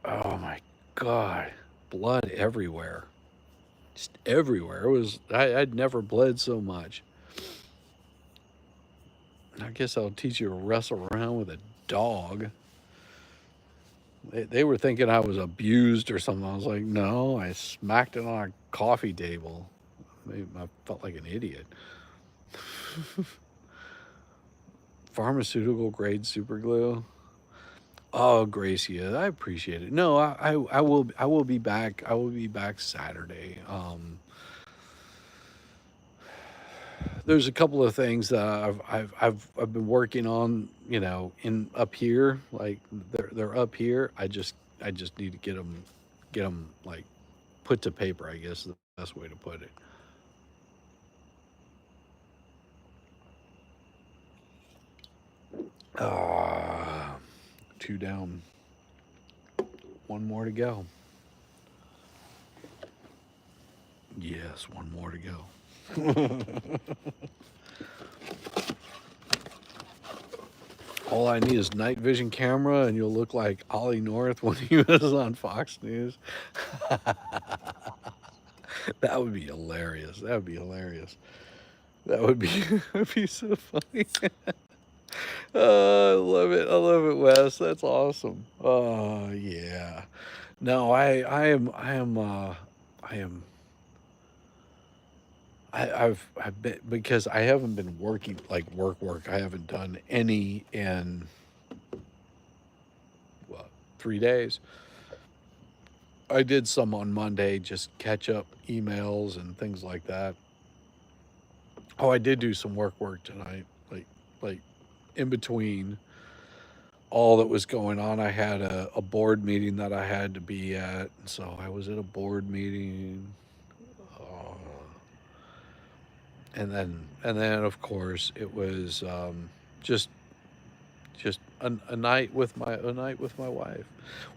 Oh my God. Blood everywhere. Just everywhere. It was, I'd never bled so much. I guess I'll teach you to wrestle around with a dog. They were thinking I was abused or something. I was like, no, I smacked it on a coffee table. I felt like an idiot. Pharmaceutical grade super glue. Oh, Gracia, I appreciate it. No, I will be back. I will be back Saturday. There's a couple of things that I've been working on. You know, in up here, like they're up here. I just need to get them like put to paper. I guess is the best way to put it. Ah, 2 down. One more to go. Yes, one more to go. All I need is night vision camera, and you'll look like Ollie North when he was on Fox News. That would be hilarious. That would be hilarious. That would be that'd be so funny. I love it. I love it, Wes. That's awesome. Oh yeah. No, I am I've been, because I haven't been working like work. I haven't done any in what, 3 days. I did some on Monday, just catch up emails and things like that. Oh, I did do some work tonight, like in between all that was going on. I had a board meeting that I had to be at, so I was at a board meeting, uh, and then of course it was just a night with my wife,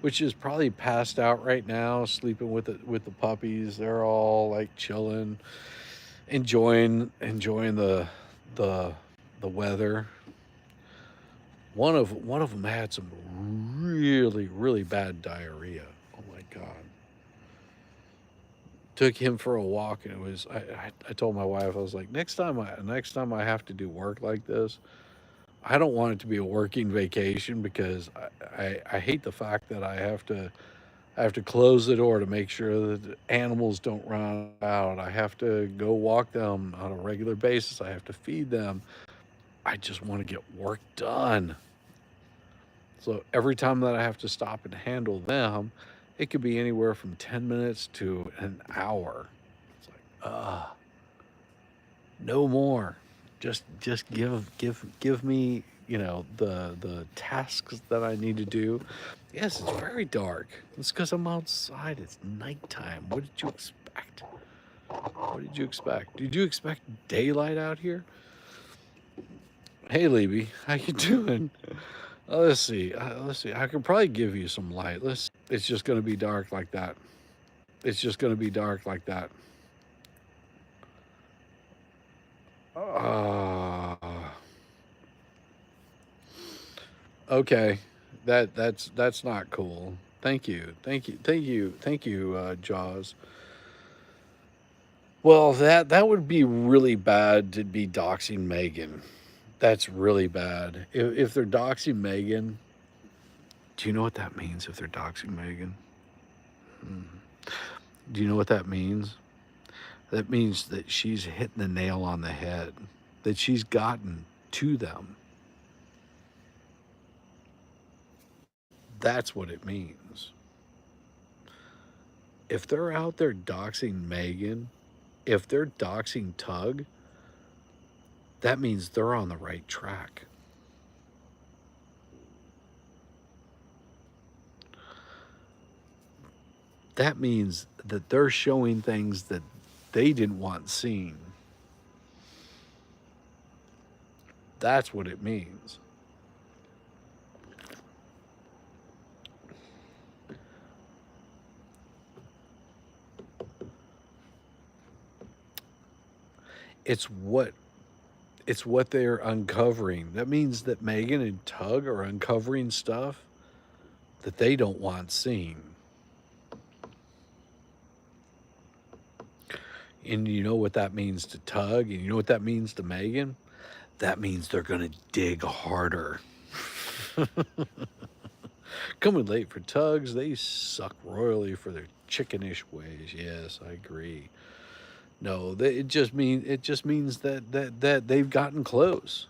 which is probably passed out right now, sleeping with the puppies. They're all like chilling, enjoying the the weather. One of them had some really bad diarrhea. Oh my god! Took him for a walk, and it was I told my wife, I was like, next time I have to do work like this, I don't want it to be a working vacation, because I hate the fact that I have to close the door to make sure that the animals don't run out. I have to go walk them on a regular basis. I have to feed them. I just want to get work done. So every time that I have to stop and handle them, it could be anywhere from 10 minutes to an hour. It's like, no more. Just give me, the tasks that I need to do. Yes, it's very dark. It's because I'm outside. It's nighttime. What did you expect? What did you expect? Did you expect daylight out here? Hey, Libby, how you doing? Let's see. Let's see. I could probably give you some light. It's just going to be dark like that. It's just going to be dark like that. Uh, okay. That's not cool. Thank you, Jaws. Well, that would be really bad to be doxing Megan. That's really bad. If they're doxing Megan, do you know what that means? If they're doxing Megan, hmm. Do you know what that means? That means that she's hitting the nail on the head. That she's gotten to them. That's what it means. If they're out there doxing Megan, if they're doxing Tug, that means they're on the right track. That means that they're showing things that they didn't want seen. That's what it means. It's what it's what they're uncovering. That means that Megan and Tug are uncovering stuff that they don't want seen. And you know what that means to Tug, and you know what that means to Megan? That means they're going to dig harder. Coming late for Tugs, they suck royally for their chickenish ways. Yes, I agree. No, it just means that they've gotten close.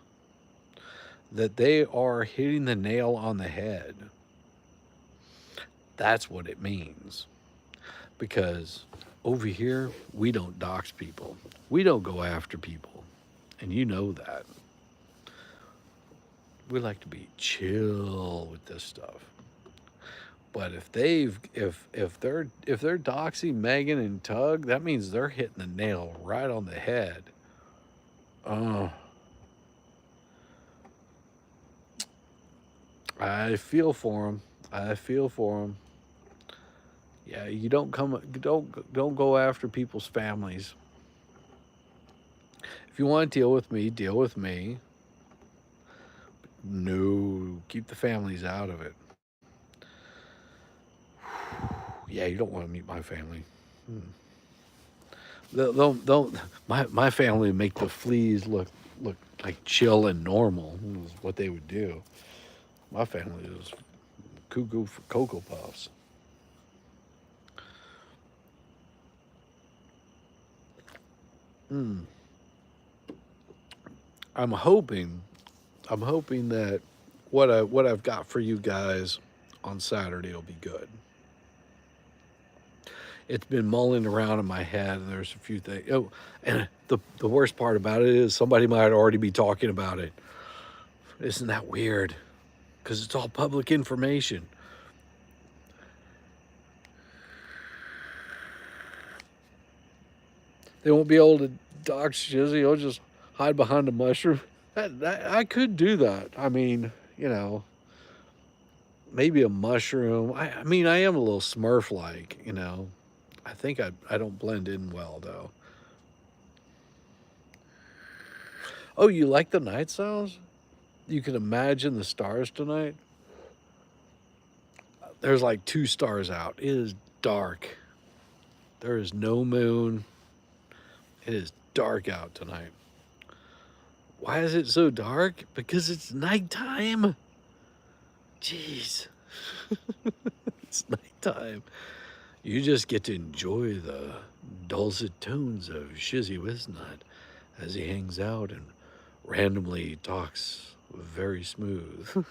That they are hitting the nail on the head. That's what it means. Because over here, we don't dox people. We don't go after people. And you know that. We like to be chill with this stuff. But if they're doxing Megan and Tug, that means they're hitting the nail right on the head. Uh, I feel for him. I feel for him. Yeah, you don't go after people's families. If you want to deal with me, deal with me. No, keep the families out of it. Yeah, you don't want to meet my family. Hmm. They'll my family make the fleas look like chill and normal is what they would do. My family is cuckoo for Cocoa Puffs. Mm. I'm hoping I'm hoping that what I've got for you guys on Saturday will be good. It's been mulling around in my head, and there's a few things. Oh, and the worst part about it is somebody might already be talking about it. Isn't that weird? Because it's all public information. They won't be able to dox Shizzy. He'll just hide behind a mushroom. I could do that. I mean, maybe a mushroom. I mean, I am a little Smurf like, I think I don't blend in well, though. Oh, you like the night sounds? You can imagine the stars tonight? There's like two stars out. It is dark. There is no moon. It is dark out tonight. Why is it so dark? Because it's nighttime. Jeez. It's nighttime. You just get to enjoy the dulcet tones of Shizzywhiznut as he hangs out and randomly talks very smooth.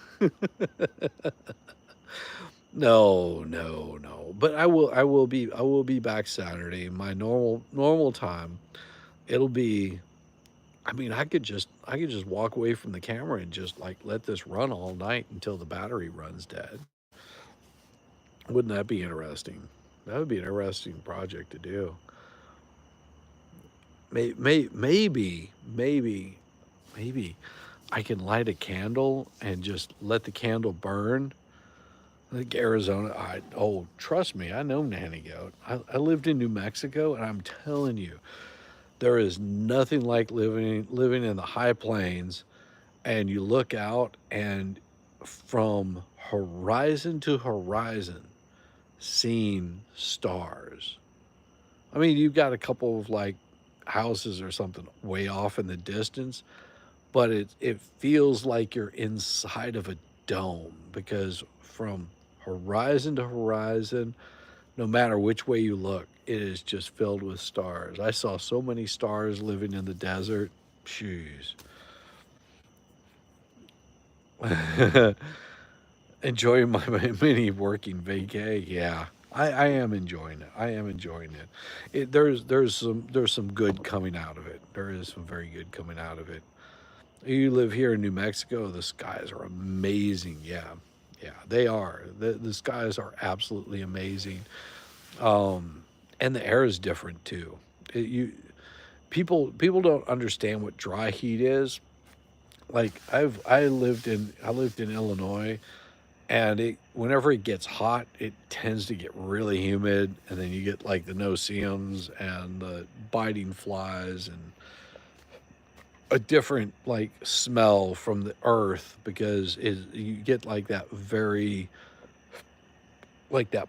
No, no, no. But I will be back Saturday, my normal time. It'll be I mean, I could just walk away from the camera and just like let this run all night until the battery runs dead. Wouldn't that be interesting? That would be an interesting project to do. Maybe I can light a candle and just let the candle burn. I think Arizona. Trust me, I know Nanny Goat. I lived in New Mexico, and I'm telling you, there is nothing like living in the high plains, and you look out, and from horizon to horizon, seeing stars. I mean, you've got a couple of like houses or something way off in the distance, but it feels like you're inside of a dome because from horizon to horizon, no matter which way you look, it is just filled with stars. I saw so many stars living in the desert. Jeez. Enjoying my mini working vacay. Yeah. I am enjoying it. I am enjoying it. There's some good coming out of it. There is some very good coming out of it. You live here in New Mexico, the skies are amazing. Yeah. Yeah, they are. The skies are absolutely amazing. And the air is different too. People don't understand what dry heat is. Like I lived in Illinois, and whenever it gets hot, it tends to get really humid, and then you get like the no-see-ums and the biting flies and a different like smell from the earth because you get like that very like that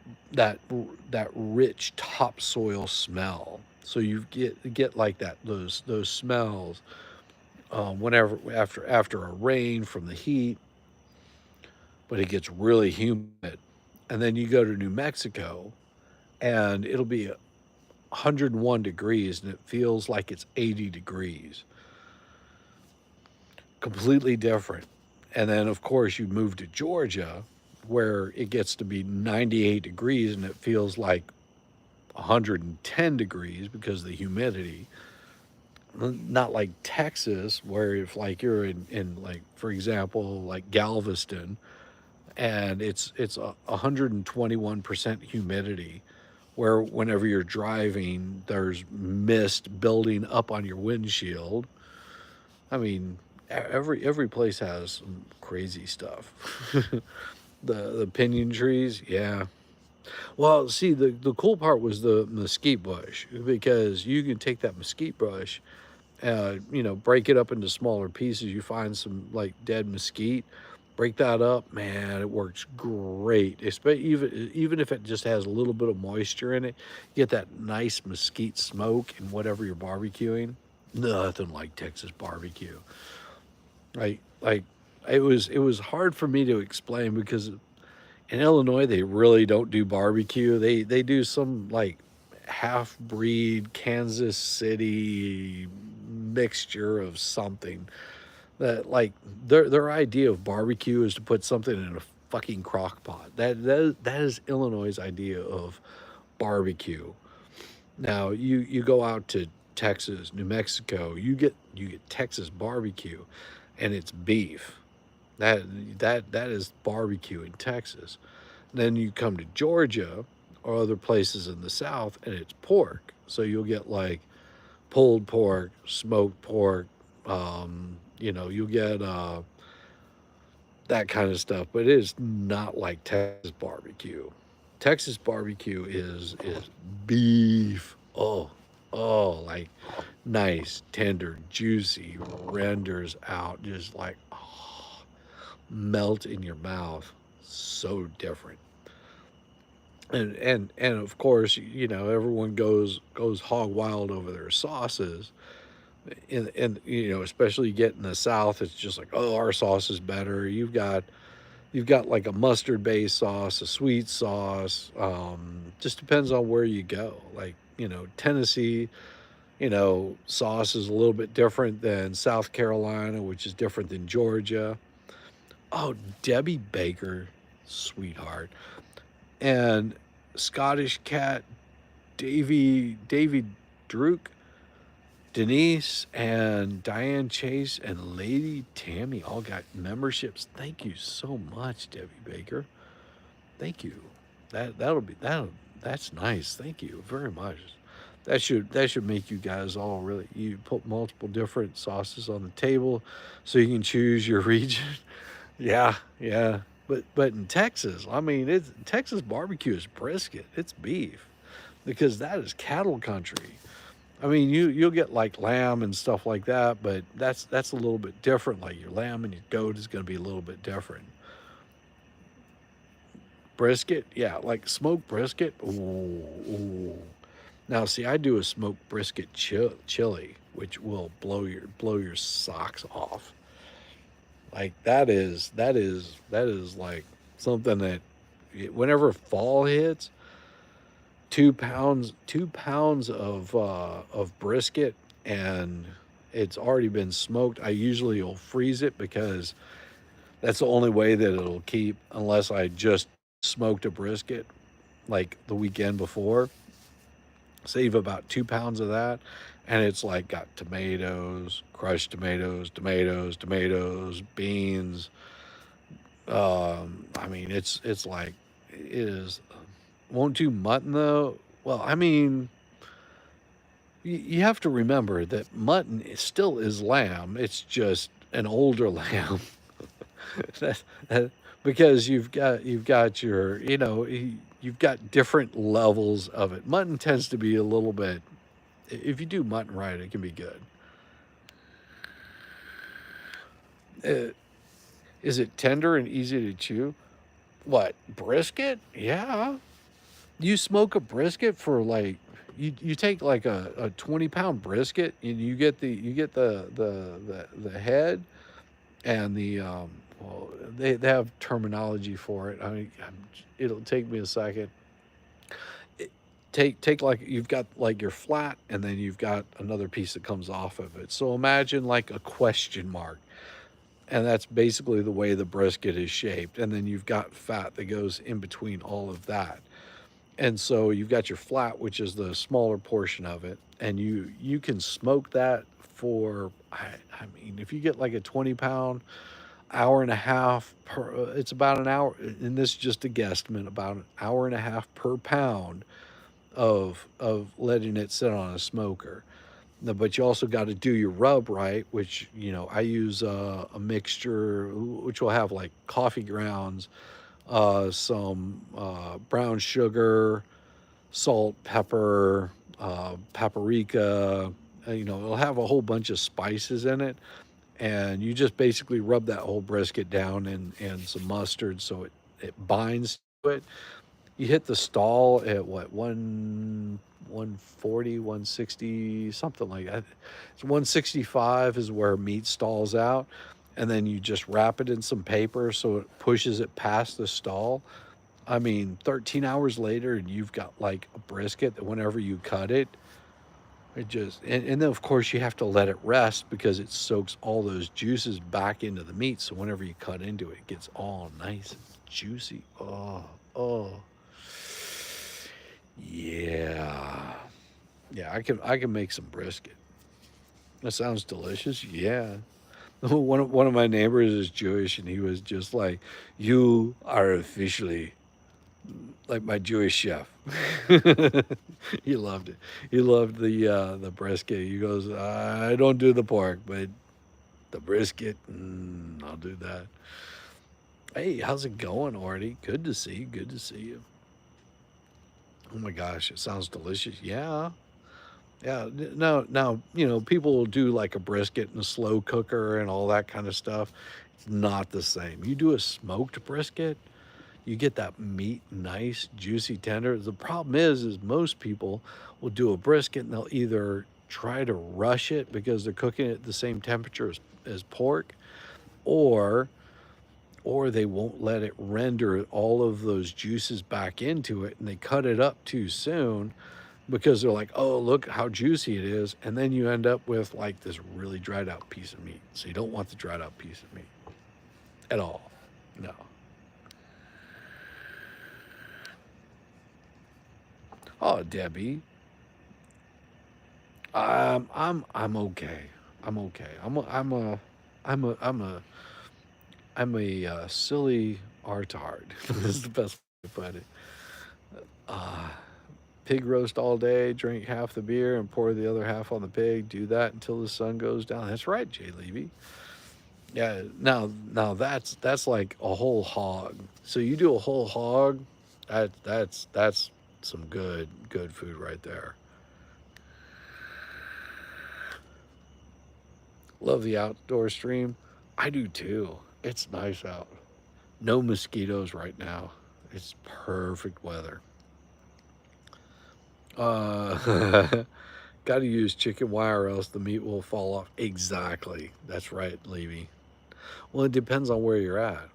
rich topsoil smell. So you get like that those smells whenever after a rain from the heat, but it gets really humid. And then you go to New Mexico, and it'll be 101 degrees, and it feels like it's 80 degrees. Completely different. And then, of course, you move to Georgia, where it gets to be 98 degrees, and it feels like 110 degrees because of the humidity. Not like Texas, where if like you're in like, for example, like Galveston, and it's 121% humidity, where whenever you're driving, there's mist building up on your windshield. I mean, Every place has some crazy stuff. The pinyon trees, yeah. Well, see, the cool part was the mesquite bush, because you can take that mesquite bush, break it up into smaller pieces. You find some like dead mesquite, break that up, man, it works great. Even if it just has a little bit of moisture in it, you get that nice mesquite smoke in whatever you're barbecuing. Nothing like Texas barbecue. Like it was hard for me to explain, because in Illinois they really don't do barbecue. They do some like half breed Kansas City mixture of something, that like their idea of barbecue is to put something in a fucking crock pot. That is Illinois' idea of barbecue. Now you go out to Texas, New Mexico, you get Texas barbecue, and it's beef. That is barbecue in Texas. Then you come to Georgia or other places in the South, and it's pork. So you'll get like pulled pork, smoked pork. You'll get that kind of stuff. But it is not like Texas barbecue. Texas barbecue is beef. Like nice, tender, juicy, renders out, just like melt in your mouth. So different. And of course, everyone goes hog wild over their sauces. And especially you get in the South, it's just like, oh, our sauce is better. You've got like a mustard based sauce, a sweet sauce. Just depends on where you go. Like, Tennessee, sauce is a little bit different than South Carolina, which is different than Georgia. Oh, Debbie Baker, sweetheart. And Scottish Cat, Davy Druk, Denise and Diane Chase and Lady Tammy all got memberships. Thank you so much, Debbie Baker. Thank you. That's nice. Thank you very much. That should make you guys all really, you put multiple different sauces on the table so you can choose your region. Yeah, yeah. But in Texas, I mean, it's Texas barbecue is brisket. It's beef, because that is cattle country. I mean, you'll get like lamb and stuff like that, but that's a little bit different. Like your lamb and your goat is going to be a little bit different. Brisket, yeah, like smoked brisket. Ooh, ooh. Now, see, I do a smoked brisket chili, which will blow your socks off. Like that is like something that, whenever fall hits, 2 pounds of brisket, and it's already been smoked. I usually will freeze it, because that's the only way that it'll keep, unless I just smoked a brisket like the weekend before. Save about 2 pounds of that, and it's like got tomatoes, crushed tomatoes, beans. I mean, it's like, it is. Won't do mutton though. Well, I mean, you have to remember that mutton still is lamb. It's just an older lamb. that, because you've got your, you've got different levels of it. Mutton tends to be a little bit. If you do mutton right, it can be good. Uh, is it tender and easy to chew? What, brisket? Yeah. You smoke a brisket for like, you take like a 20-pound brisket, and you get the head, and well, they have terminology for it. I mean, it'll take me a second. It, take like, you've got like your flat, and then you've got another piece that comes off of it. So imagine like a question mark, and that's basically the way the brisket is shaped. And then you've got fat that goes in between all of that. And so you've got your flat, which is the smaller portion of it, and you can smoke that for, I mean, if you get like a 20-pound, hour and a half per, it's about an hour, and this is just a guesstimate, about an hour and a half per pound of letting it sit on a smoker. But you also got to do your rub right, which I use a mixture which will have like coffee grounds, some brown sugar, salt, pepper, paprika. It'll have a whole bunch of spices in it, and you just basically rub that whole brisket down and some mustard so it binds to it. You hit the stall at what, 140, 160, something like that. It's 165 is where meat stalls out, and then you just wrap it in some paper so it pushes it past the stall. I mean, 13 hours later, and you've got like a brisket that whenever you cut it, and then of course you have to let it rest because it soaks all those juices back into the meat. So whenever you cut into it, it gets all nice and juicy. Oh, yeah, yeah. I can make some brisket. That sounds delicious. Yeah. One of my neighbors is Jewish, and he was just like, "You are officially like my Jewish chef." He loved it. He loved the brisket. He goes, "I don't do the pork, but the brisket, I'll do that." Hey, how's it going, Artie? Good to see you. Good to see you. Oh my gosh, it sounds delicious. Yeah. Yeah. Now, people will do like a brisket in a slow cooker and all that kind of stuff. It's not the same. You do a smoked brisket, you get that meat nice, juicy, tender. The problem is most people will do a brisket and they'll either try to rush it because they're cooking it at the same temperature as pork, or they won't let it render all of those juices back into it, and they cut it up too soon because they're like, oh, look how juicy it is. And then you end up with like this really dried out piece of meat. So you don't want the dried out piece of meat at all. No. Oh, Debbie, I'm okay. I'm okay. I'm a silly artard. This is the best way to put it. Uh, Pig roast all day, drink half the beer and pour the other half on the pig. Do that until the sun goes down. That's right, Jay Levy. Yeah. Now that's like a whole hog. So you do a whole hog. That's some good food right there. Love the outdoor stream. I do too. It's nice out. No mosquitoes right now. It's perfect weather. Uh, Got to use chicken wire or else the meat will fall off. Exactly. That's right, Levy. Well, it depends on where you're at.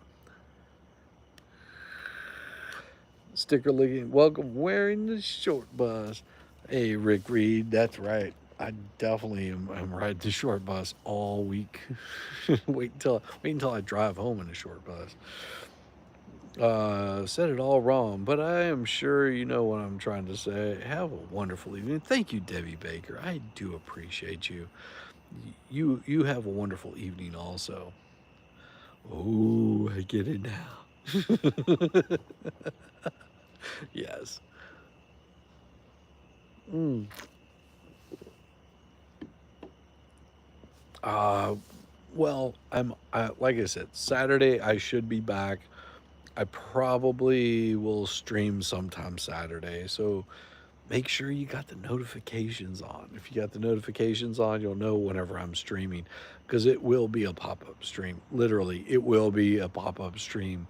Sticker licking. Welcome wearing the short bus. Hey, Rick Reed. That's right. I definitely am riding the short bus all week. Wait until I drive home in a short bus. Said it all wrong, but I am sure you know what I'm trying to say. Have a wonderful evening. Thank you, Debbie Baker. I do appreciate you. You have a wonderful evening also. Oh, I get it now. Yes. Mm. Uh, well, like I said, Saturday I should be back. I probably will stream sometime Saturday. So make sure you got the notifications on. If you got the notifications on, you'll know whenever I'm streaming because it will be a pop up stream. Literally, it will be a pop up stream.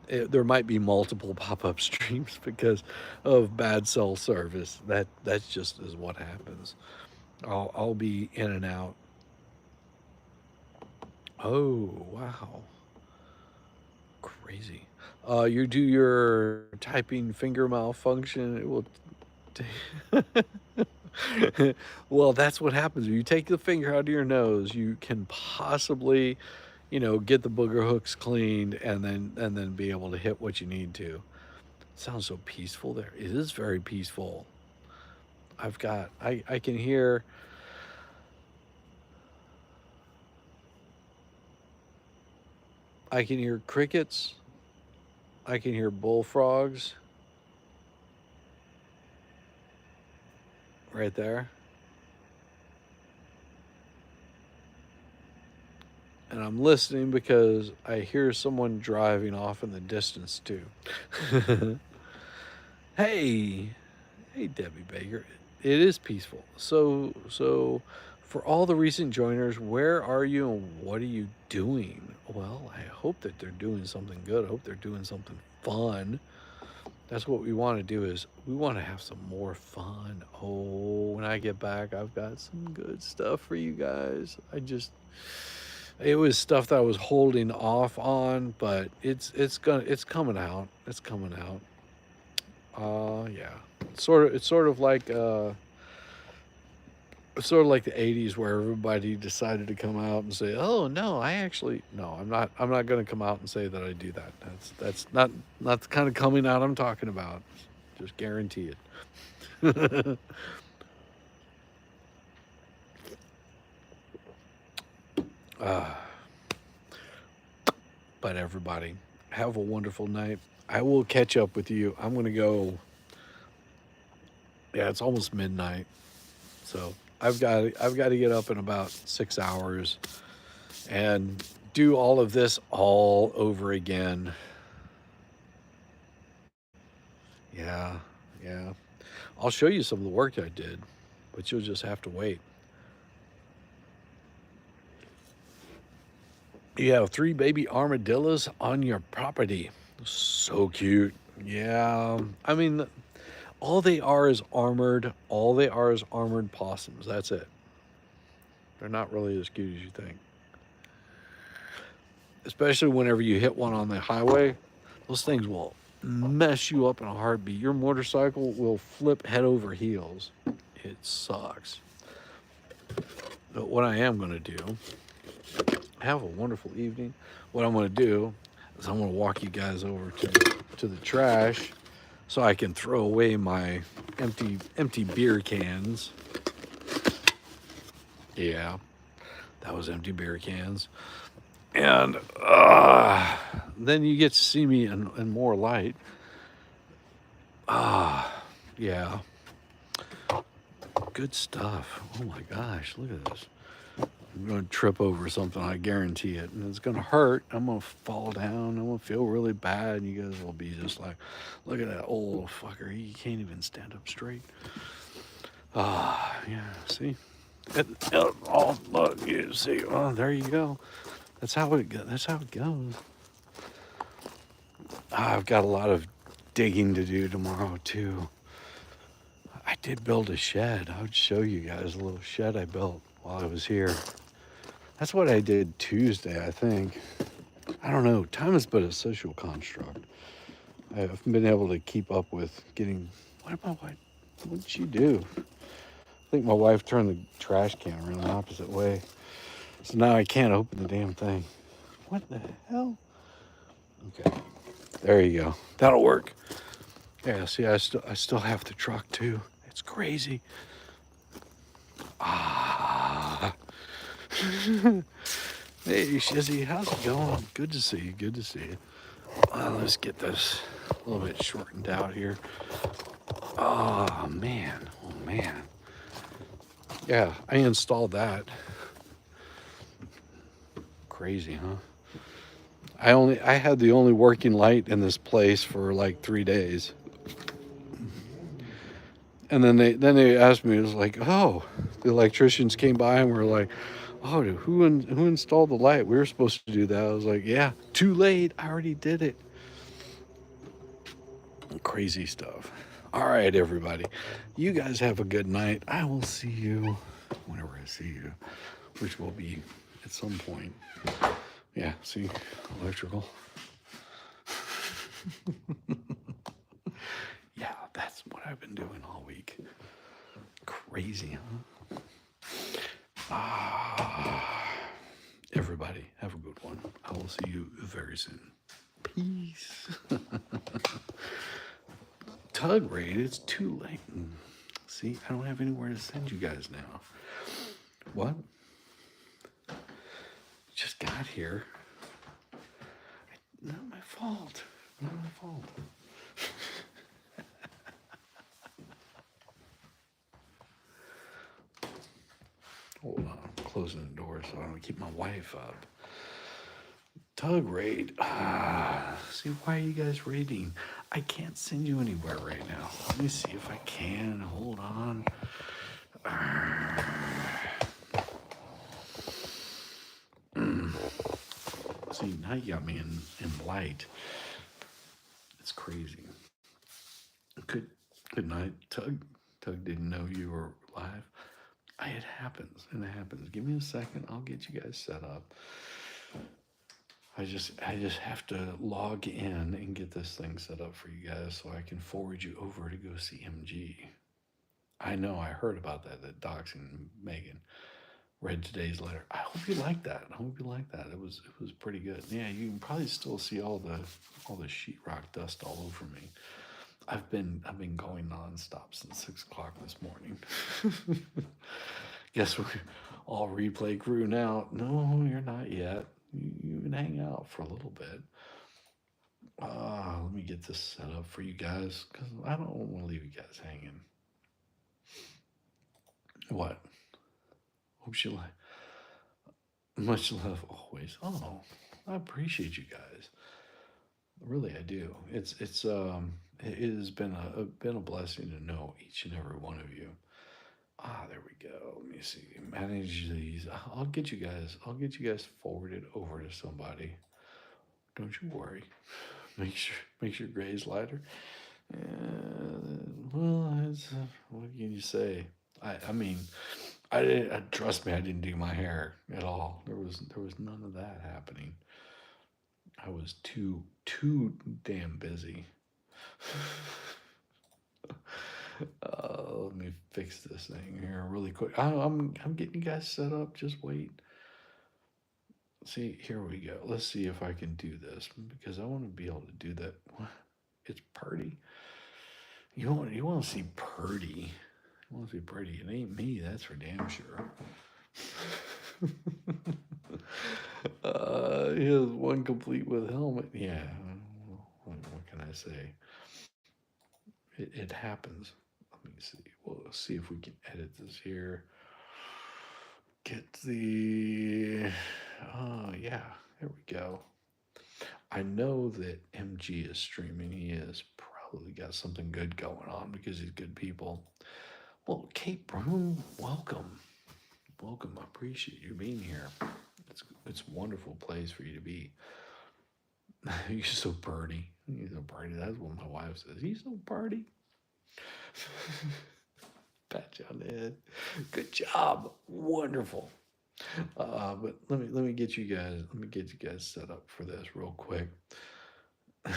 There might be multiple pop up streams because of bad cell service. That's just is what happens. I'll be in and out. Oh wow, crazy. You do your typing finger malfunction. It will well, that's what happens. When you take the finger out of your nose, you can possibly, get the booger hooks cleaned and then be able to hit what you need to. Sounds so peaceful there. It is very peaceful. I can hear crickets. I can hear bullfrogs right there. And I'm listening because I hear someone driving off in the distance too. Hey, hey, Debbie Baker. It is peaceful. So, for all the recent joiners, where are you and what are you doing? Well, I hope that they're doing something good. I hope they're doing something fun. That's what we want to do is we want to have some more fun. Oh, when I get back, I've got some good stuff for you guys. It was stuff that I was holding off on, but it's coming out. It's coming out. Yeah. It's sort of like the 80s where everybody decided to come out and say, "Oh, no, I actually no, I'm not going to come out and say that I do that." That's not the kind of coming out I'm talking about. Just guarantee it. uh, but everybody, have a wonderful night. I will catch up with you. I'm going to go. Yeah, it's almost midnight. So, I've got to get up in about 6 hours and do all of this all over again. Yeah, yeah. I'll show you some of the work I did, but you'll just have to wait. You have 3 baby armadillos on your property. So cute. Yeah. I mean, all they are is armored. All they are is armored possums. That's it. They're not really as cute as you think. Especially whenever you hit one on the highway, those things will mess you up in a heartbeat. Your motorcycle will flip head over heels. It sucks. But what I am going to do, have a wonderful evening. What I'm going to do is I'm going to walk you guys over to the trash so I can throw away my empty beer cans. Yeah, that was empty beer cans. And then you get to see me in more light. Yeah. Good stuff. Oh my gosh, look at this. I'm going to trip over something, I guarantee it. And it's going to hurt. I'm going to fall down. I'm going to feel really bad. And you guys will be just like, look at that old fucker. He can't even stand up straight. Yeah, see? Oh, look, you see. Oh, there you go. That's how it goes. That's how it goes. I've got a lot of digging to do tomorrow, too. I did build a shed. I would show you guys a little shed I built while I was here. That's what I did Tuesday, I think. I don't know. Time is but a social construct. I haven't been able to keep up with getting. What did she do? I think my wife turned the trash can around the opposite way. So now I can't open the damn thing. What the hell? Okay. There you go. That'll work. Yeah, see, I still have the truck too. It's crazy. Hey, Shizzy, how's it going? Good to see you. Good to see you. Let's get this a little bit shortened out here. Oh, man. Oh, man. Yeah, I installed that. Crazy, huh? I had the only working light in this place for like 3 days. And then they asked me, it was like, oh, the electricians came by and were like, oh, dude, who installed the light? We were supposed to do that. I was like, yeah, too late. I already did it. Crazy stuff. All right, everybody. You guys have a good night. I will see you whenever I see you, which will be at some point. Yeah, see, electrical. Yeah, that's what I've been doing all week. Crazy, huh? Everybody, have a good one. I will see you very soon. Peace. Tug raid, it's too late. See, I don't have anywhere to send you guys now. What? Just got here. Not my fault. Not my fault. Hold on. closing the door so I don't keep my wife up. Tug raid. See, why are you guys raiding? I can't send you anywhere right now. Let me see if I can. Hold on. See, now you got me in light. It's crazy. Good night, Tug. Tug didn't know you were live. It happens, and it happens. Give me a second. I'll get you guys set up. I just have to log in and get this thing set up for you guys so I can forward you over to go see MG. I know I heard about that doxing Megan. Read today's letter. I hope you like that. I hope you like that. It was pretty good. Yeah, you can probably still see all the sheetrock dust all over me. I've been going nonstop since 6 o'clock this morning. Guess we're all replay crew now. No, you're not yet. You can hang out for a little bit. Let me get this set up for you guys because I don't want to leave you guys hanging. What? Hope you like. Much love always. Oh, I appreciate you guys. Really, I do. It has been a blessing to know each and every one of you. There we go. Let me see. Manage these. I'll get you guys forwarded over to somebody. Don't you worry. Make your grays lighter. Well, it's, what can you say? I mean, I didn't. Trust me, I didn't do my hair at all. There was none of that happening. I was too damn busy. Let me fix this thing here really quick. I'm getting you guys set up. Just wait. See, here we go. Let's see if I can do this because I want to be able to do that. It's Purdy. You want to see Purdy? You want to see Purdy? It ain't me. That's for damn sure. He has one complete with helmet. Yeah. What can I say? It happens. Let me see. We'll see if we can edit this here. Get the. Oh, yeah. There we go. I know that MG is streaming. He has probably got something good going on because he's good people. Well, Kate Broom, welcome. Welcome. I appreciate you being here. It's a wonderful place for you to be. You're so pretty. You're so pretty. That's what my wife says. He's so pretty. Pat you on the head. Good job. Wonderful. But let me get you guys set up for this real quick.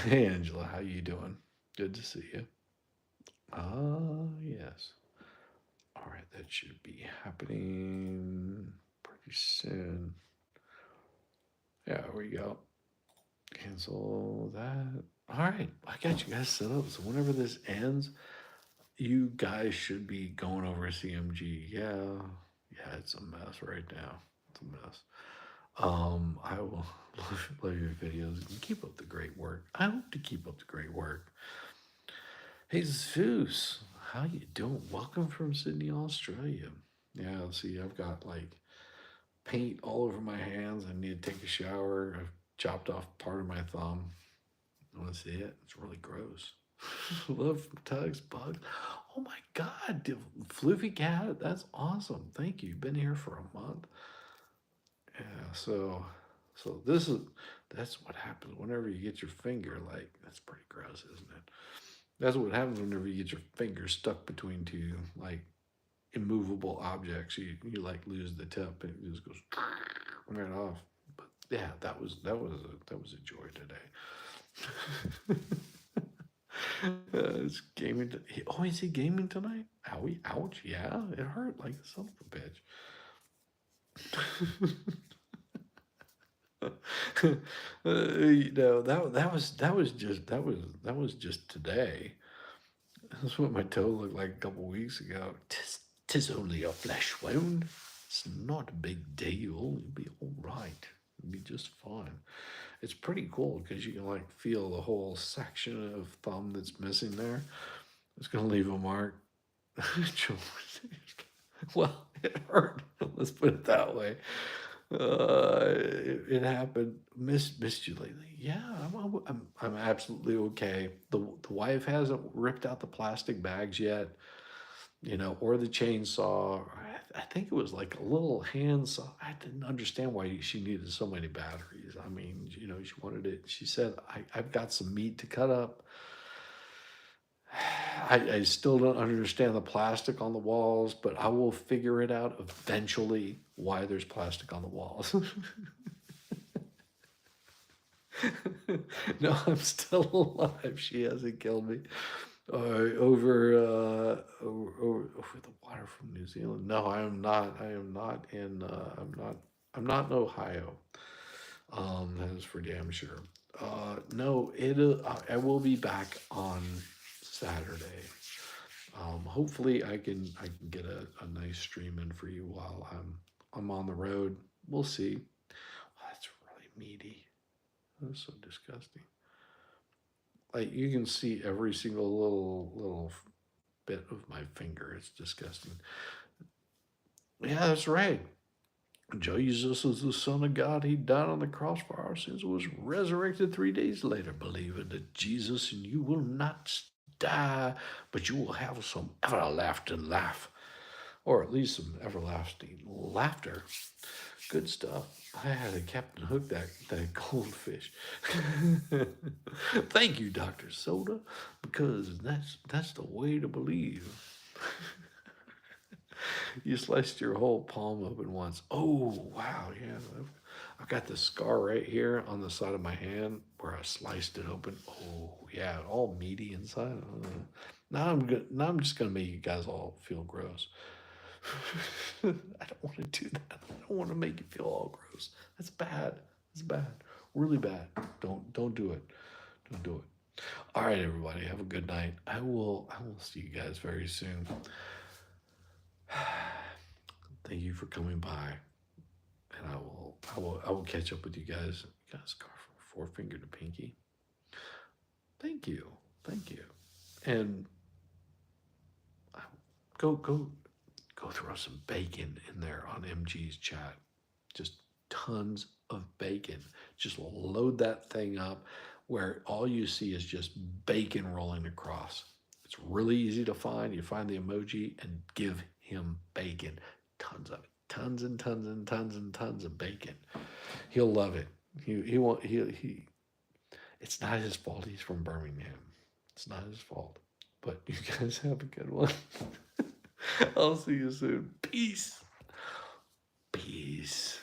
Hey Angela, how you doing? Good to see you. Yes. All right, that should be happening pretty soon. Yeah, there we go. Cancel that. All right, I got you guys set up. So whenever this ends, you guys should be going over CMG. Yeah, it's a mess right now. It's a mess. I will love your videos. Keep up the great work. I hope to keep up the great work. Hey Zeus, how you doing? Welcome from Sydney, Australia. Yeah, see, I've got like paint all over my hands. I need to take a shower. I've chopped off part of my thumb. You want to see it? It's really gross. Love from Tugs, Bugs. Oh my God, Floofy Cat, that's awesome. Thank you. Been here for a month. Yeah, so that's what happens whenever you get your finger, like, that's pretty gross, isn't it? That's what happens whenever you get your finger stuck between two like immovable objects. You like lose the tip and it just goes right off. But yeah, that was a joy today. It's gaming. Oh, is he gaming tonight? Owie, ouch! Yeah, it hurt like the son of a bitch. That was just today. That's what my toe looked like a couple weeks ago. Tis only a flesh wound. It's not a big deal. You'll be all right. You'll be just fine. It's pretty cool because you can like feel the whole section of thumb that's missing there. It's gonna leave a mark. Well, it hurt. Let's put it that way. It happened. Missed you lately? Yeah, I'm absolutely okay. The wife hasn't ripped out the plastic bags yet, or the chainsaw. I think it was like a little handsaw. I didn't understand why she needed so many batteries. I mean, she wanted it. She said, I've got some meat to cut up. I still don't understand the plastic on the walls, but I will figure it out eventually why there's plastic on the walls. No, I'm still alive. She hasn't killed me. Over the water from New Zealand. No, I am not. I am not in. I'm not in Ohio. That is for damn sure. No, I will be back on Saturday. Hopefully I can get a nice stream in for you while I'm on the road. We'll see. Oh, that's really meaty. That's so disgusting. Like you can see every single little bit of my finger. It's disgusting. Yeah, that's right. Jesus is the Son of God. He died on the cross for our sins, was resurrected 3 days later. Believe in Jesus, and you will not die, but you will have some everlasting life, or at least some everlasting laughter. Good stuff. I had a Captain Hook that goldfish. Thank you, Dr. Soda, because that's the way to believe. You sliced your whole palm open once. Oh, wow. Yeah. I've got this scar right here on the side of my hand where I sliced it open. Oh, yeah. All meaty inside. Now I'm good. Now I'm just going to make you guys all feel gross. I don't want to do that. I don't want to make you feel all gross. That's bad. That's bad. Really bad. Don't do it. Don't do it. All right, everybody. Have a good night. I will see you guys very soon. Thank you for coming by, and I will catch up with you guys. You guys go from forefinger to pinky. Thank you, thank you, and go throw some bacon in there on MG's chat. Just tons of bacon. Just load that thing up where all you see is just bacon rolling across. It's really easy to find. You find the emoji and give him bacon. Tons of it. Tons and tons and tons and tons of bacon. He'll love it. He won't he it's not his fault he's from Birmingham. It's not his fault. But you guys have a good one. I'll see you soon. Peace. Peace.